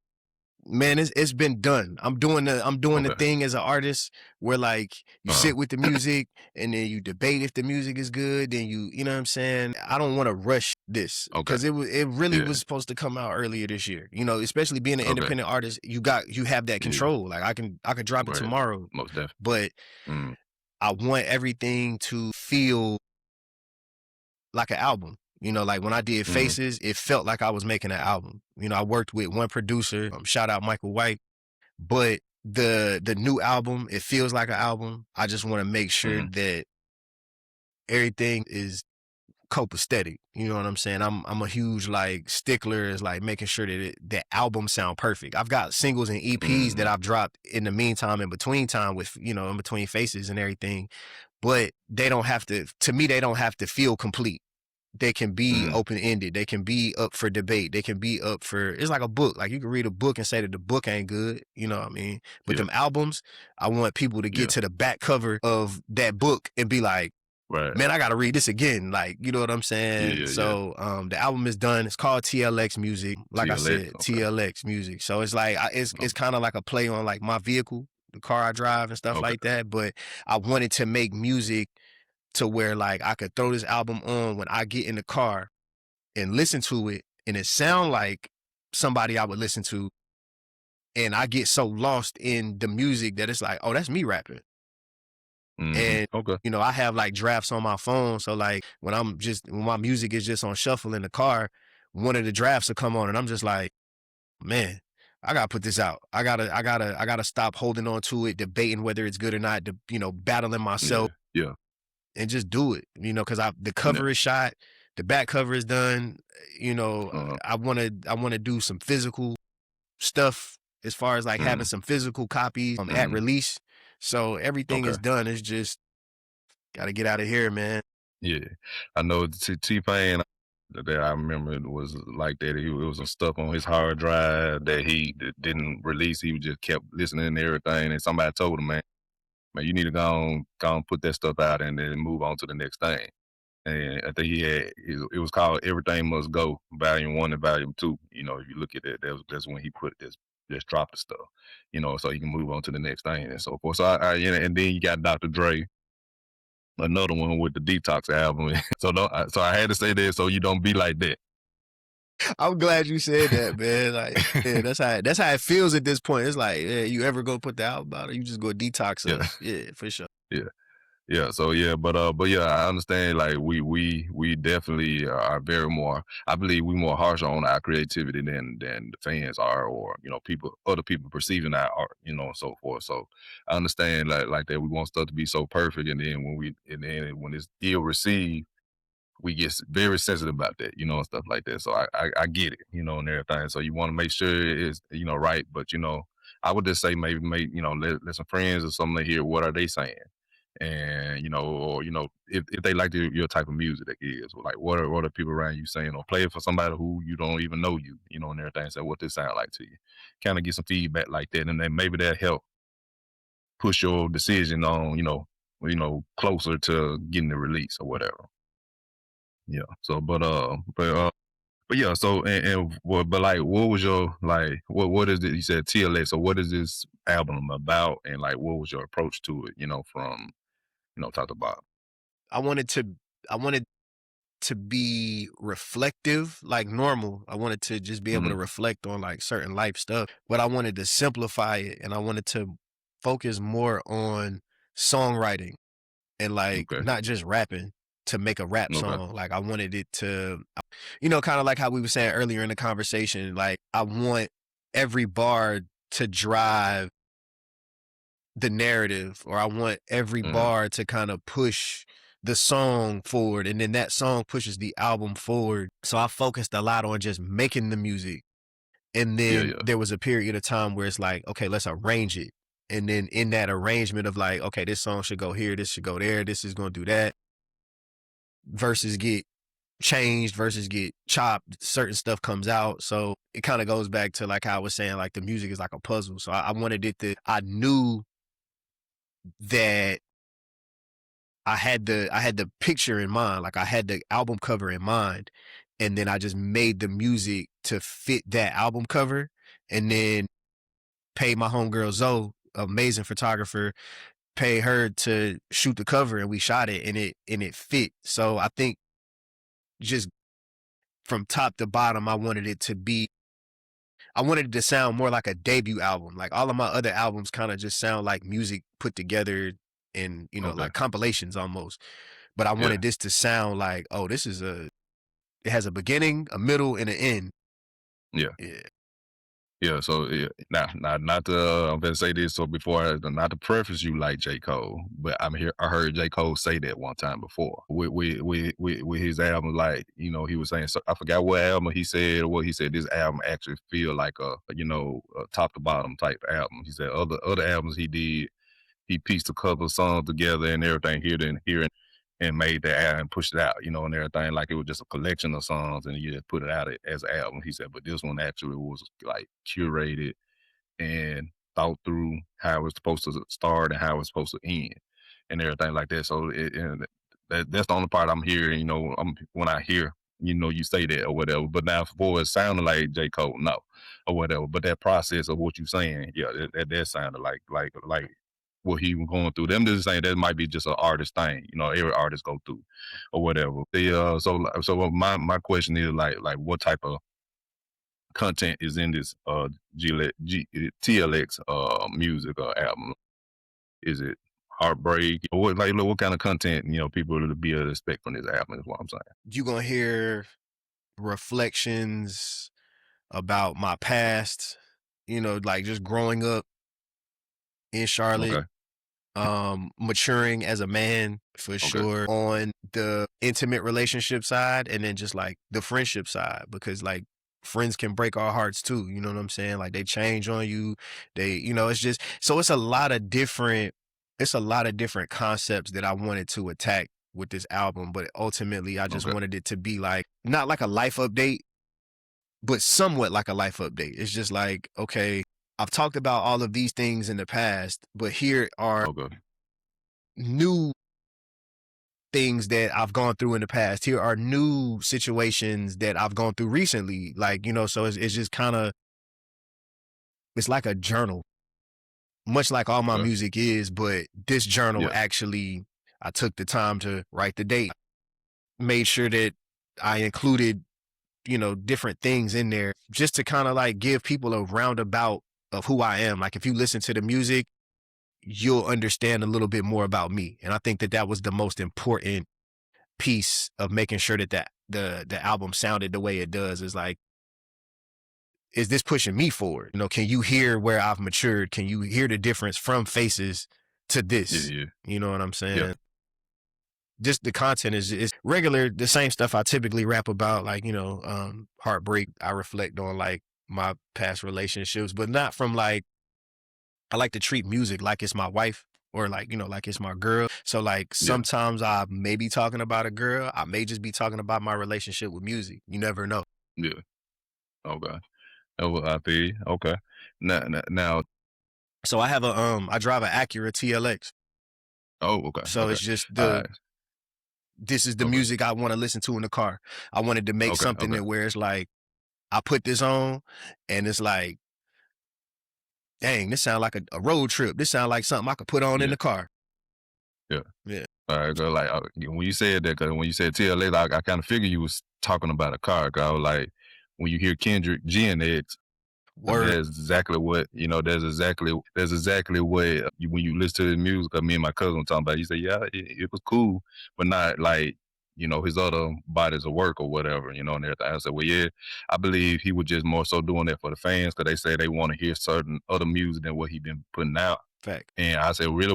man, it's been done. I'm doing the thing as an artist where like you sit with the music and then you debate if the music is good. Then you know what I'm saying. I don't want to rush this because it really was supposed to come out earlier this year. Especially being an independent artist, you have that control. Like I can drop it tomorrow. Most definitely. But I want everything to feel like an album. Like when I did Faces, it felt like I was making an album. I worked with one producer, shout out Michael White, but the new album, it feels like an album. I just want to make sure that everything is copacetic. You know what I'm saying? I'm a huge like stickler is like making sure that the album sound perfect. I've got singles and EPs that I've dropped in the meantime, in between time with, in between Faces and everything, but they don't have to feel complete. They can be open-ended. They can be up for debate. They can be up for, it's like a book. Like you can read a book and say that the book ain't good. You know what I mean? But them albums, I want people to get to the back cover of that book and be like, man, I got to read this again. Like, you know what I'm saying? So the album is done. It's called TLX Music. Like I said, TLX Music. So it's like, it's kind of like a play on like my vehicle, the car I drive and stuff like that. But I wanted to make music to where like I could throw this album on when I get in the car and listen to it and it sound like somebody I would listen to, and I get so lost in the music that it's like, oh, that's me rapping. And Okay. you know, I have like drafts on my phone. So like when my music is just on shuffle in the car, one of the drafts will come on and I'm just like, man, I gotta put this out. I gotta stop holding on to it, debating whether it's good or not, you know, battling Yeah. myself Yeah. and just do it. You know, because the Yeah. cover is shot, the back cover is done. You know, Uh-huh. I wanna do some physical stuff as far as like having Mm, some physical copies at mm, release. So everything okay. is done. It's just gotta get out of here, man. Yeah. I know T-Pain that I remember it was like that. It was some stuff on his hard drive that he didn't release. He just kept listening and everything. And somebody told him, man, you need to go on put that stuff out and then move on to the next thing. And I think it was called Everything Must Go, Volume 1 and Volume 2. You know, if you look at it, that's when he put this, just dropped the stuff, you know, so he can move on to the next thing and so forth. So you know, and then you got Dr. Dre, another one with the Detox album. So I had to say that so you don't be like that. I'm glad you said that, man. Like, yeah, that's how it feels at this point. It's like, yeah, you ever go put the album out, or you just go detox Yeah, us? Yeah, for sure. yeah. Yeah, so yeah, but yeah, I understand. Like we definitely are very more. I believe we more harsher on our creativity than the fans are, or you know, other people perceiving our art, you know, and so forth. So I understand like that. We want stuff to be so perfect, and then when it's ill received, we get very sensitive about that, you know, and stuff like that. So I get it, you know, and everything. So you want to make sure it's, you know, right. But, you know, I would just say maybe, you know, let some friends or something hear what are they saying. And, you know, or, you know, if they like your type of music that is, or like what are people around you saying, or play it for somebody who you don't even know you know, and everything. So what this sound like to you. Kind of get some feedback like that. And then maybe that help push your decision on, closer to getting the release or whatever. Yeah. So, but yeah. So, but like, what was your like? What is it? You said TLX. So, what is this album about? And like, what was your approach to it? You know, from top to bottom. I wanted to, I wanted to be reflective, like normal. I wanted to just be able to Hmm. reflect on like certain life stuff, but I wanted to simplify it, and I wanted to focus more on songwriting and like Okay. not just rapping to make a rap Okay. song. Like I wanted it to, you know, kind of like how we were saying earlier in the conversation, like I want every bar to drive the narrative, or I want every Hmm. bar to kind of push the song forward, and then that song pushes the album forward. So I focused a lot on just making the music. And Yeah. then Yeah. there was a period of time where it's like, okay, let's arrange it. And then in that arrangement of like, okay, this song should go here, this should go there, this is going to do that, verses get changed, verses get chopped, certain stuff comes out. So it kind of goes back to like how I was saying, like the music is like a puzzle. So I wanted it to, I knew that I had the picture in mind, like I had the album cover in mind, and then I just made the music to fit that album cover, and then paid my homegirl Zoe, amazing photographer, pay her to shoot the cover, and we shot it, and it fit. So I think just from top to bottom, I wanted it to sound more like a debut album. Like all of my other albums kind of just sound like music put together in, Okay. like compilations almost. But I Yeah. wanted this to sound like, oh, it has a beginning, a middle, and an end. Yeah. Yeah. Yeah, so yeah, now, not to I'm gonna say this. So not to preface you like J Cole, but I heard J Cole say that one time before with his album. Like he was saying. So I forgot what album he said. What he said, this album actually feel like a top to bottom type album. He said other albums he did, he pieced a couple of songs together and everything here and made that album and pushed it out, and everything like it was just a collection of songs and you just put it out as an album. He said, but this one actually was like curated and thought through how it was supposed to start and how it was supposed to end and everything like that. So that's the only part I'm hearing, when I hear, you say that or whatever. But now for it sounded like J. Cole, no, or whatever. But that process of what you're saying, yeah, that sounded like what he was going through. Them just saying that might be just an artist thing, every artist go through or whatever. So my question is like what type of content is in this TLX music or album? Is it heartbreak? What kind of content, people to be able to expect from this album is what I'm saying. You're gonna hear reflections about my past, like just growing up in Charlotte, Okay. maturing as a man for Okay. sure on the intimate relationship side, and then just like the friendship side, because like friends can break our hearts too. You know what I'm saying? Like they change on you. It's just, so it's a lot of different concepts that I wanted to attack with this album, but ultimately I just Okay. wanted it to be like, not like a life update, but somewhat like a life update. It's just like, okay, I've talked about all of these things in the past, but here are Okay. new things that I've gone through in the past. Here are new situations that I've gone through recently. Like, so it's just kind of, it's like a journal, much like all my Okay. music is, but this journal Yeah. actually, I took the time to write the date, made sure that I included, different things in there just to kind of like give people a roundabout of who I am. Like if you listen to the music, you'll understand a little bit more about me. And I think that that was the most important piece of making sure that the album sounded the way it does. Is like, is this pushing me forward? Can you hear where I've matured? Can you hear the difference from Faces to Yeah. this? Yeah. You know what I'm saying? Yeah. Just the content is regular, the same stuff I typically rap about, like, heartbreak. I reflect on like my past relationships, but not from like, I like to treat music like it's my wife, or like, like it's my girl. So like Yeah. sometimes I may be talking about a girl. I may just be talking about my relationship with music. You never know. Yeah. Okay. Oh, I feel you. Okay. Now. So I have I drive an Acura TLX. Oh, okay. So Okay. it's just All right. this is the Okay. music I want to listen to in the car. I wanted to make Okay. something Okay. that where it's like, I put this on and it's like, dang, this sound like a road trip. This sound like something I could put on in Yeah. the car. Yeah. Yeah. All right. Cause like when you said that, cause when you said TLA, like I kind of figured you was talking about a car. Cause I was like, when you hear Kendrick GNX, Word. that's exactly what That's exactly what when you listen to his music. Me and my cousin were talking about. He said, "Yeah, it was cool, but not like his other bodies of work or whatever, and everything." I said, "Well, yeah, I believe he was just more so doing that for the fans because they say they want to hear certain other music than what he been putting out." Fact. And I said, "Really,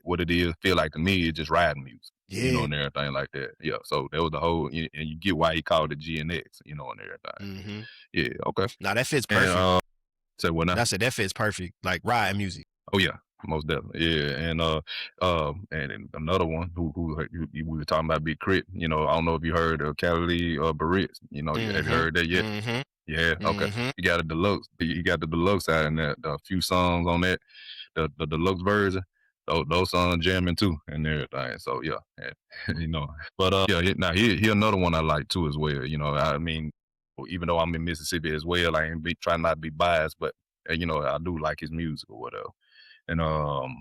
what it is feel like to me is just riding music." Yeah. And everything like that. Yeah. So that was the whole, and you get why he called it GNX, and everything. Mm-hmm. Yeah. Okay. Now that fits And perfect. say what now? That's it. That fits perfect. Like riding music. Oh yeah, most definitely. Yeah, and another one we were talking about Big Crit. I don't know if you heard of Cali Barritz. Have you Mm-hmm. heard that yet? Mm-hmm. Yeah. Okay. Mm-hmm. You got a deluxe. You got the deluxe out in that. A few songs on that. The deluxe version. Those songs jamming too and everything. So yeah, But yeah. Now here another one I like too as well. I mean, even though I'm in Mississippi as well, I ain't trying not to be biased, but I do like his music or whatever. And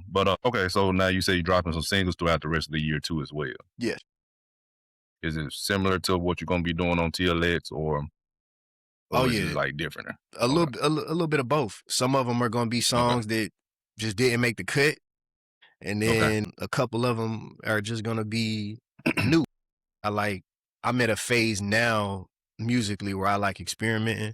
but okay, so now you say you're dropping some singles throughout the rest of the year too as well. Yes. Is it similar to what you're gonna be doing on TLX Oh or is it yeah. like different? A Okay. little, a little bit of both. Some of them are going to be Okay. songs that just didn't make the cut, and Okay. then a couple of them are just going to be new. I'm at a phase now musically where I like experimenting,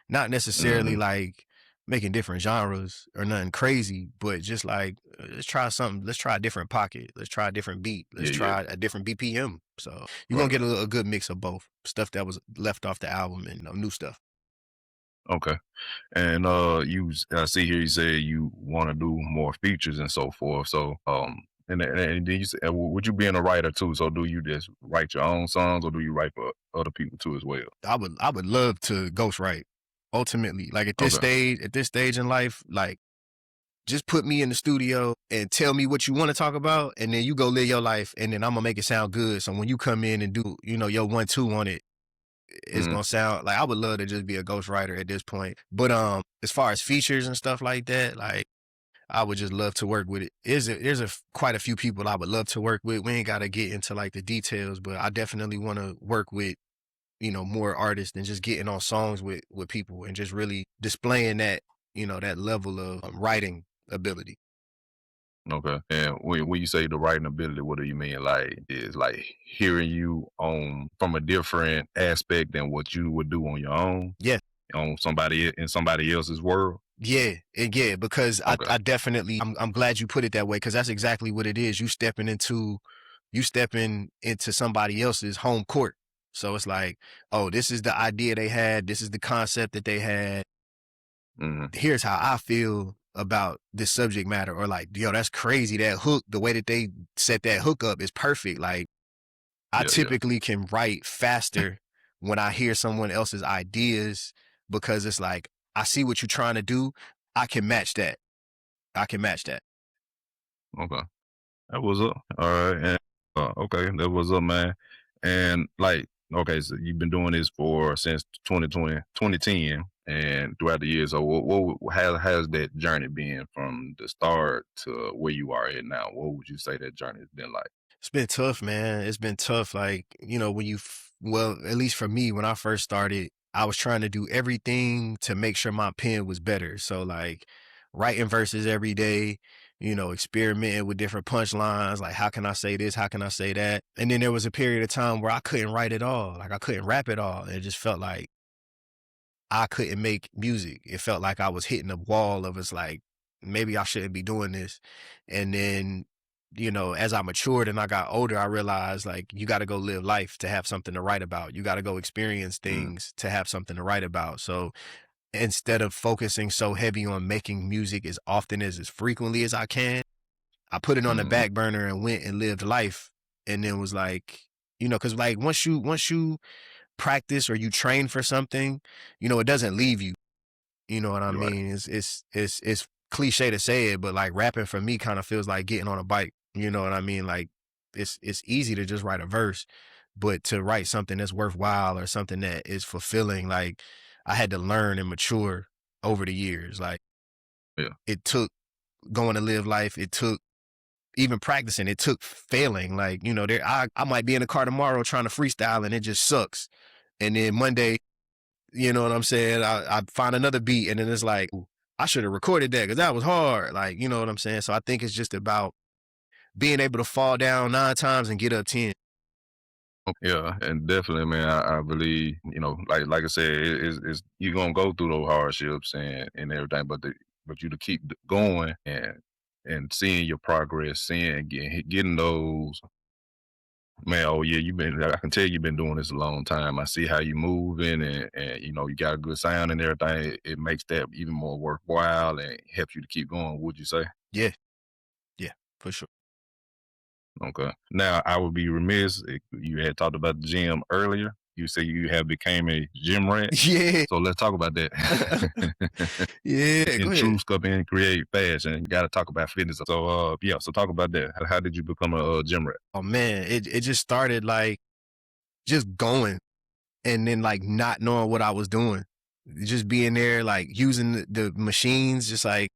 not necessarily Hmm. like making different genres or nothing crazy, but just like, let's try something. Let's try a different pocket. Let's try a different beat. Let's Yeah, yeah. try a different BPM. So you're Right, gonna get right. a good mix of both stuff that was left off the album and new stuff. Okay. And I see here you say you want to do more features and so forth. So and then you say, would you being a writer too? So do you just write your own songs or do you write for other people too as well? I would love to ghostwrite. Ultimately, like Okay. at this stage in life, like just put me in the studio and tell me what you want to talk about, and then you go live your life, and then I'm gonna make it sound good. So when you come in and do, your 1-2 on it, it's Hmm. gonna sound like, I would love to just be a ghostwriter at this point. But as far as features and stuff like that, like I would just love to work with it. There's quite a few people I would love to work with. We ain't gotta get into like the details, but I definitely want to work with more artists and just getting on songs with people and just really displaying that that level of writing ability. Okay. And when you say the writing ability, what do you mean? Like, is like hearing you on from a different aspect than what you would do on your own, Yeah. on somebody in somebody else's world? Yeah, because Okay. I definitely, I'm glad you put it that way, because that's exactly what it is. You stepping into somebody else's home court. So it's like, oh, this is the idea they had. This is the concept that they had. Hmm. Here's how I feel about this subject matter. Or like, yo, that's crazy. That hook, the way that they set that hook up is perfect. Like, I Yeah, yeah. typically can write faster when I hear someone else's ideas, because it's like, I see what you're trying to do. I can match that. I can match that. Okay. That was up. All right. And okay, that was up, man. And like, okay, so you've been doing this for since 2020, 2010, and throughout the years. So how has that journey been from the start to where you are at now? What would you say that journey has been like? It's been tough, man. It's been tough. Like, when well, at least for me, when I first started, I was trying to do everything to make sure my pen was better. So, like, writing verses every day, experimenting with different punchlines. Like, how can I say this? How can I say that? And then there was a period of time where I couldn't write at all. Like, I couldn't rap at all. It just felt like I couldn't make music. It felt like I was hitting a wall of, it's like, maybe I shouldn't be doing this. And then, as I matured and I got older, I realized, like, you got to go live life to have something to write about. You got to go experience Mm, things to have something to write about. So instead of focusing so heavy on making music as frequently as I can, I put it on the mm, back burner and went and lived life. And then was like, cause like once you practice or you train for something, it doesn't leave you. You know what I you're right. mean? It's cliche to say it, but like rapping for me kind of feels like getting on a bike. You know what I mean? Like, it's easy to just write a verse, but to write something that's worthwhile or something that is fulfilling, like, I had to learn and mature over the years. Like, Yeah. it took going to live life. It took even practicing. It took failing. Like, I might be in the car tomorrow trying to freestyle and it just sucks. And then Monday, you know what I'm saying? I find another beat and then it's like, I should have recorded that because that was hard. Like, you know what I'm saying? So I think it's just about being able to fall down 9 times and get up 10. Yeah, and definitely, man. I believe like I said, it's you're gonna go through those hardships and everything, but you to keep going and seeing your progress, seeing getting those. Man, oh yeah, I can tell you've been doing this a long time. I see how you moving and you got a good sound and everything. It makes that even more worthwhile and helps you to keep going, would you say? Yeah, yeah, for sure. Okay. Now I would be remiss if you had talked about the gym earlier. You say you have became a gym rat. Yeah. So let's talk about that. Yeah, go In ahead. true Sculpt N Create fashion, you gotta talk about fitness. So yeah, so talk about that. How did you become a gym rat? Oh man, it just started like just going and then like not knowing what I was doing. Just being there, like using the machines, just like,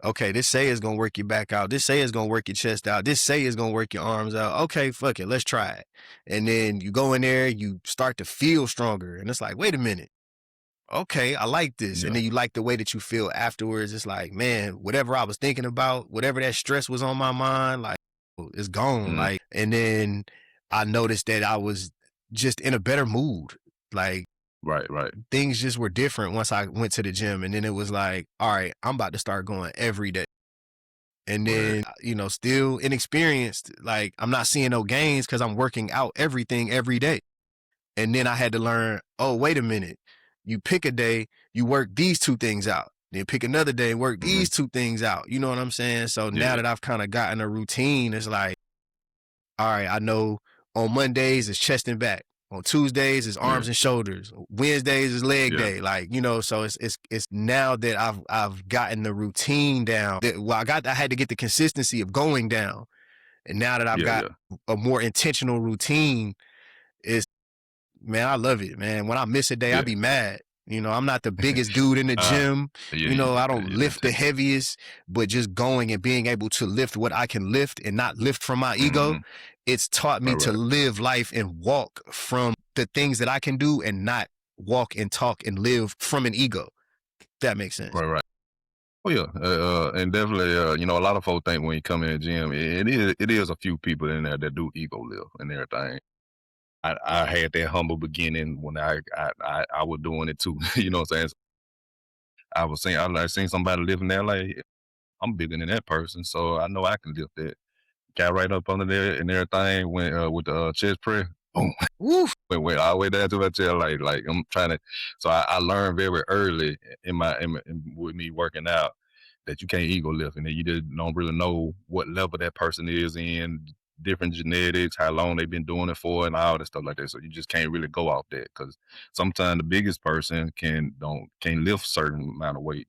okay, this say is gonna work your back out. This say is gonna work your chest out. This say is gonna work your arms out. Okay, fuck it, let's try it. And then you go in there, you start to feel stronger, and it's like, wait a minute, okay, I like this. And Yeah. then you like the way that you feel afterwards. It's like, man, whatever I was thinking about, whatever that stress was on my mind, like, it's gone. Mm, Like, and then I noticed that I was just in a better mood. Like, right, right. things just were different once I went to the gym. And then it was like, all right, I'm about to start going every day. And Word. then, still inexperienced, like, I'm not seeing no gains because I'm working out everything every day. And then I had to learn, oh, wait a minute. You pick a day, you work these two things out. Then pick another day and work Hmm. these two things out. You know what I'm saying? So Yeah, now yeah. that I've kind of gotten a routine, it's like, all right, I know on Mondays it's chest and back. On Tuesdays it's Yeah. arms and shoulders. Wednesdays is leg Yeah. day. Like, so it's now that I've gotten the routine down. I had to get the consistency of going down. And now that I've Yeah, got yeah. a more intentional routine, it's, man, I love it, man. When I miss a day, I Yeah. be mad. I'm not the biggest dude in the uh gym. yeah, you I don't you've been lift the taking. heaviest, but just going and being able to lift what I can lift and not lift from my ego, Hmm. it's taught me Right, to right. live life and walk from the things that I can do and not walk and talk and live from an ego. If that makes sense. Right, right. Oh yeah, and definitely, a lot of folks think when you come in the gym, it is a few people in there that do ego lift and everything. I had that humble beginning when I was doing it too. You know what I'm saying? I seen somebody living there like I'm bigger than that person, so I know I can lift that. Got right up under there and everything. Went with the chest press. Boom. Woof. Went all the way down to my chair. Like I'm trying to. So I learned very early with me working out that you can't ego lift, and that you just don't really know what level that person is in, different genetics, how long they've been doing it for, and all that stuff like that. So you just can't really go off that because sometimes the biggest person can't lift certain amount of weight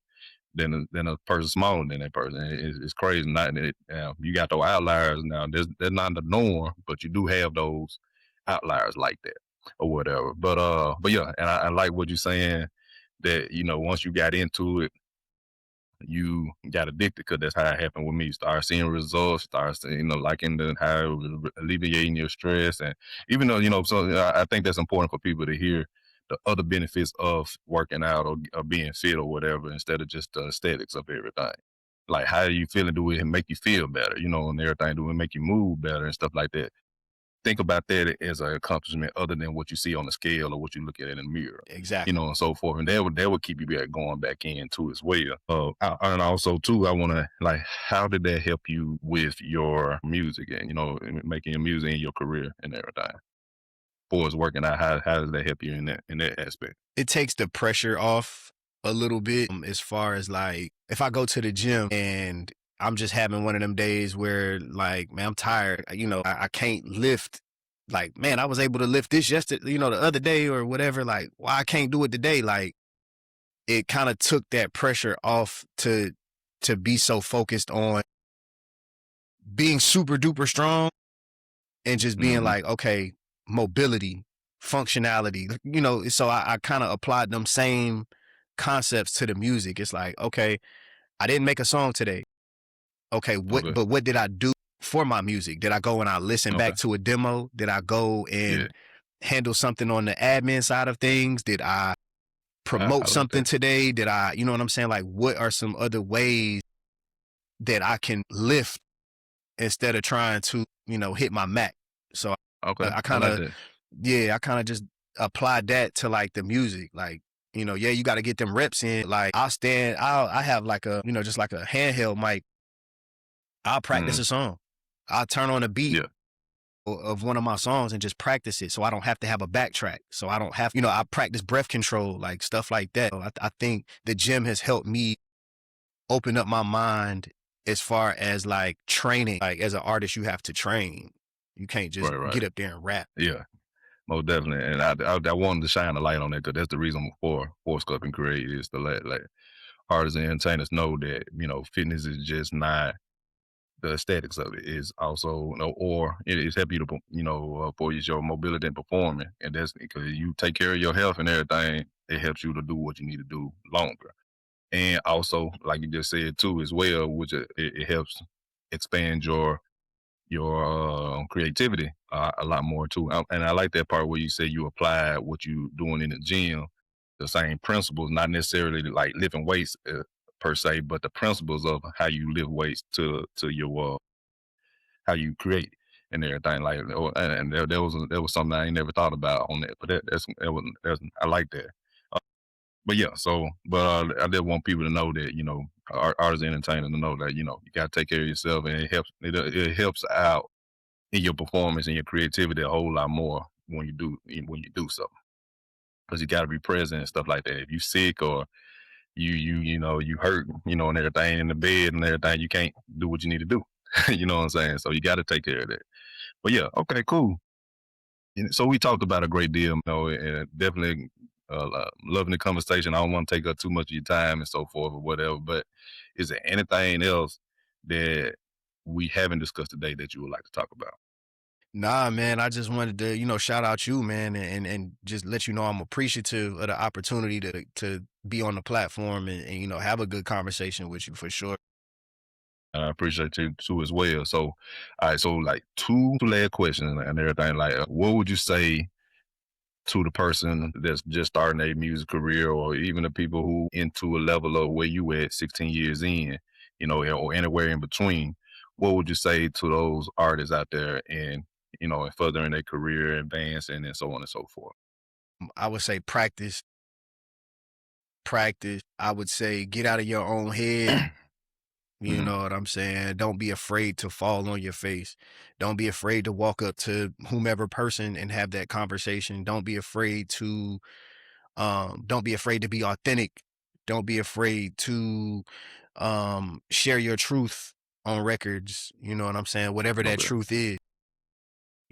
than a person smaller than that person. It's crazy. Not that you got those outliers now. They're not the norm, but you do have those outliers like that or whatever. But yeah, and I like what you're saying that once you got into it, you got addicted because that's how it happened with me. You start seeing results, start seeing, liking how it was alleviating your stress. And even though, so I think that's important for people to hear the other benefits of working out or being fit or whatever, instead of just the aesthetics of everything. Like, how do you feel and do it make you feel better, and everything? Do it make you move better and stuff like that? Think about that as an accomplishment other than what you see on the scale or what you look at in the mirror, Exactly. and so forth. And that would keep you back going back in too as well. And also too, I want to like, how did that help you with your music and making your music and your career and everything? For us working out, how does that help you in that aspect? It takes the pressure off a little bit, as far as like if I go to the gym and I'm just having one of them days where like, man, I'm tired, I can't lift. Like, man, I was able to lift this yesterday, the other day or whatever. Like, why I can't do it today? Like, it kind of took that pressure off to be so focused on being super duper strong and just being Mm-hmm. like, okay, mobility, functionality, so I kind of applied them same concepts to the music. It's like, okay, I didn't make a song today. Okay, Okay. what did I do for my music? Did I go and I listen Okay. back to a demo? Did I go Yeah. and handle something on the admin side of things? Did I I promote like something that. today? Did I, you know what I'm saying? Like, what are some other ways that I can lift instead of trying to, hit my Mac? So Okay. I I kind like of, that. yeah, I kind of just applied that to like the music. Like, yeah, you got to get them reps in. Like, I have like a, just like a handheld mic. I'll practice Mm. a song. I'll turn on a beat Yeah. of one of my songs and just practice it, so I don't have to have a backtrack. So I don't have, I practice breath control, like stuff like that. So I think the gym has helped me open up my mind as far as like training. Like, as an artist, you have to train. You can't just Right. Right. get up there and rap. Yeah. Most definitely, and I wanted to shine a light on that because that's the reason for Sculpt N Create is to let like artists and entertainers know that fitness is just not the aesthetics of it. Is also or it is help you to for your mobility and performing, and that's because you take care of your health and everything. It helps you to do what you need to do longer, and also like you just said too as well, which it helps expand your creativity a lot more too. And I like that part where you say you apply what you doing in the gym, the same principles, not necessarily like lifting weights per se, but the principles of how you lift weights to your how you create and everything like. And there was something I ain't never thought about on that, but that's I like that. Uh, but yeah, I just want people to know that artists and entertainers to know that you got to take care of yourself, and it helps out in your performance and your creativity a whole lot more when you do so, because you got to be present and stuff like that. If you sick or you hurt, and everything in the bed and everything, you can't do what you need to do. You know what I'm saying? So you got to take care of that. But yeah, okay, cool. And so we talked about a great deal, and definitely loving the conversation. I don't want to take up too much of your time and so forth or whatever. But is there anything else that we haven't discussed today that you would like to talk about? Nah, man, I just wanted to, shout out you, man, and just let you know I'm appreciative of the opportunity to be on the platform and have a good conversation with you for sure. I appreciate you too as well. So, all right, so like two last questions and everything. Like, what would you say to the person that's just starting a music career, or even the people who into a level of where you at 16 years in, you know, or anywhere in between, what would you say to those artists out there and, you know, and furthering their career, advancing and so on and so forth? I would say practice. I would say get out of your own head. You know what I'm saying? Don't be afraid to fall on your face. Don't be afraid to walk up to whomever person and have that conversation. Don't be afraid to be authentic. Don't be afraid to share your truth on records. You know what I'm saying? Whatever that Okay. truth is.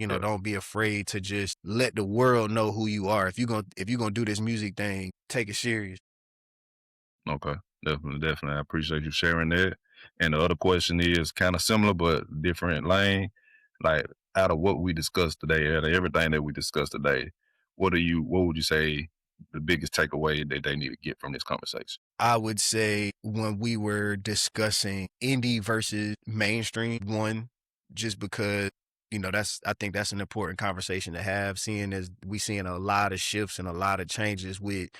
You know, Yeah. don't be afraid to just let the world know who you are. If you're gonna do this music thing, take it serious. Okay. Definitely. I appreciate you sharing that. And the other question is kind of similar but different lane. Like, out of what we discussed today, out of everything that we discussed today, what would you say the biggest takeaway that they need to get from this conversation? I would say when we were discussing indie versus mainstream, one, just because, you know, I think that's an important conversation to have, seeing as we seeing a lot of shifts and a lot of changes with,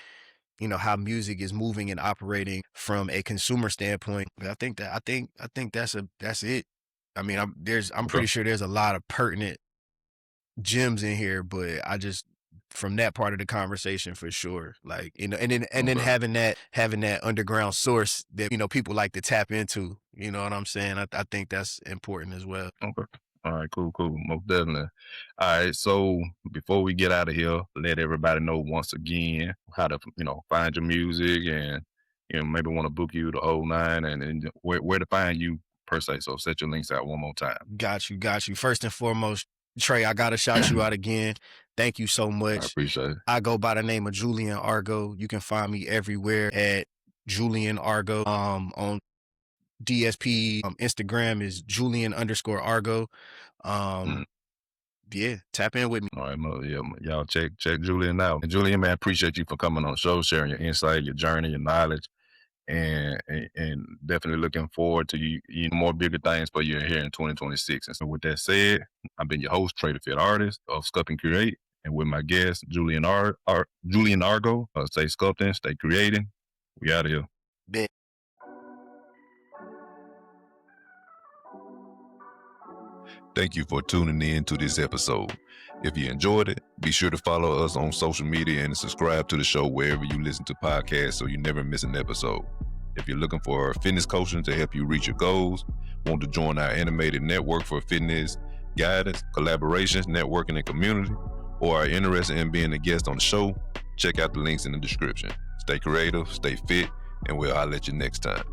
you know, how music is moving and operating from a consumer standpoint. I think that's it. I mean, I'm Okay. pretty sure there's a lot of pertinent gems in here, but I just from that part of the conversation for sure, like, you know, and then Okay. having that underground source that, you know, people like to tap into, you know what I'm saying? I think that's important as well. Okay. All right, cool. Most definitely. All right. So before we get out of here, let everybody know once again how to, you know, find your music and, you know, maybe want to book you the whole nine, and where to find you per se. So set your links out one more time. Got you. First and foremost, Trey, I gotta shout you out again. Thank you so I much. appreciate it. I go by the name of Julian Argo. You can find me everywhere at Julian Argo. On DSP, Instagram is Julian_Argo. Mm. Yeah, tap in with me. All right, yeah, y'all check Julian out. And Julian, man, I appreciate you for coming on the show, sharing your insight, your journey, your knowledge, and definitely looking forward to you more bigger things for you here in 2026. And so, with that said, I've been your host, Trea Da Fit Artist of Sculpt N Create, and with my guest Julian Argo. Stay sculpting, stay creating. We out of here. Bet. Thank you for tuning in to this episode. If you enjoyed it, be sure to follow us on social media and subscribe to the show wherever you listen to podcasts so you never miss an episode. If you're looking for fitness coaching to help you reach your goals, want to join our animated network for fitness, guidance, collaborations, networking, and community, or are interested in being a guest on the show, check out the links in the description. Stay creative, stay fit, and we'll holler at you next time.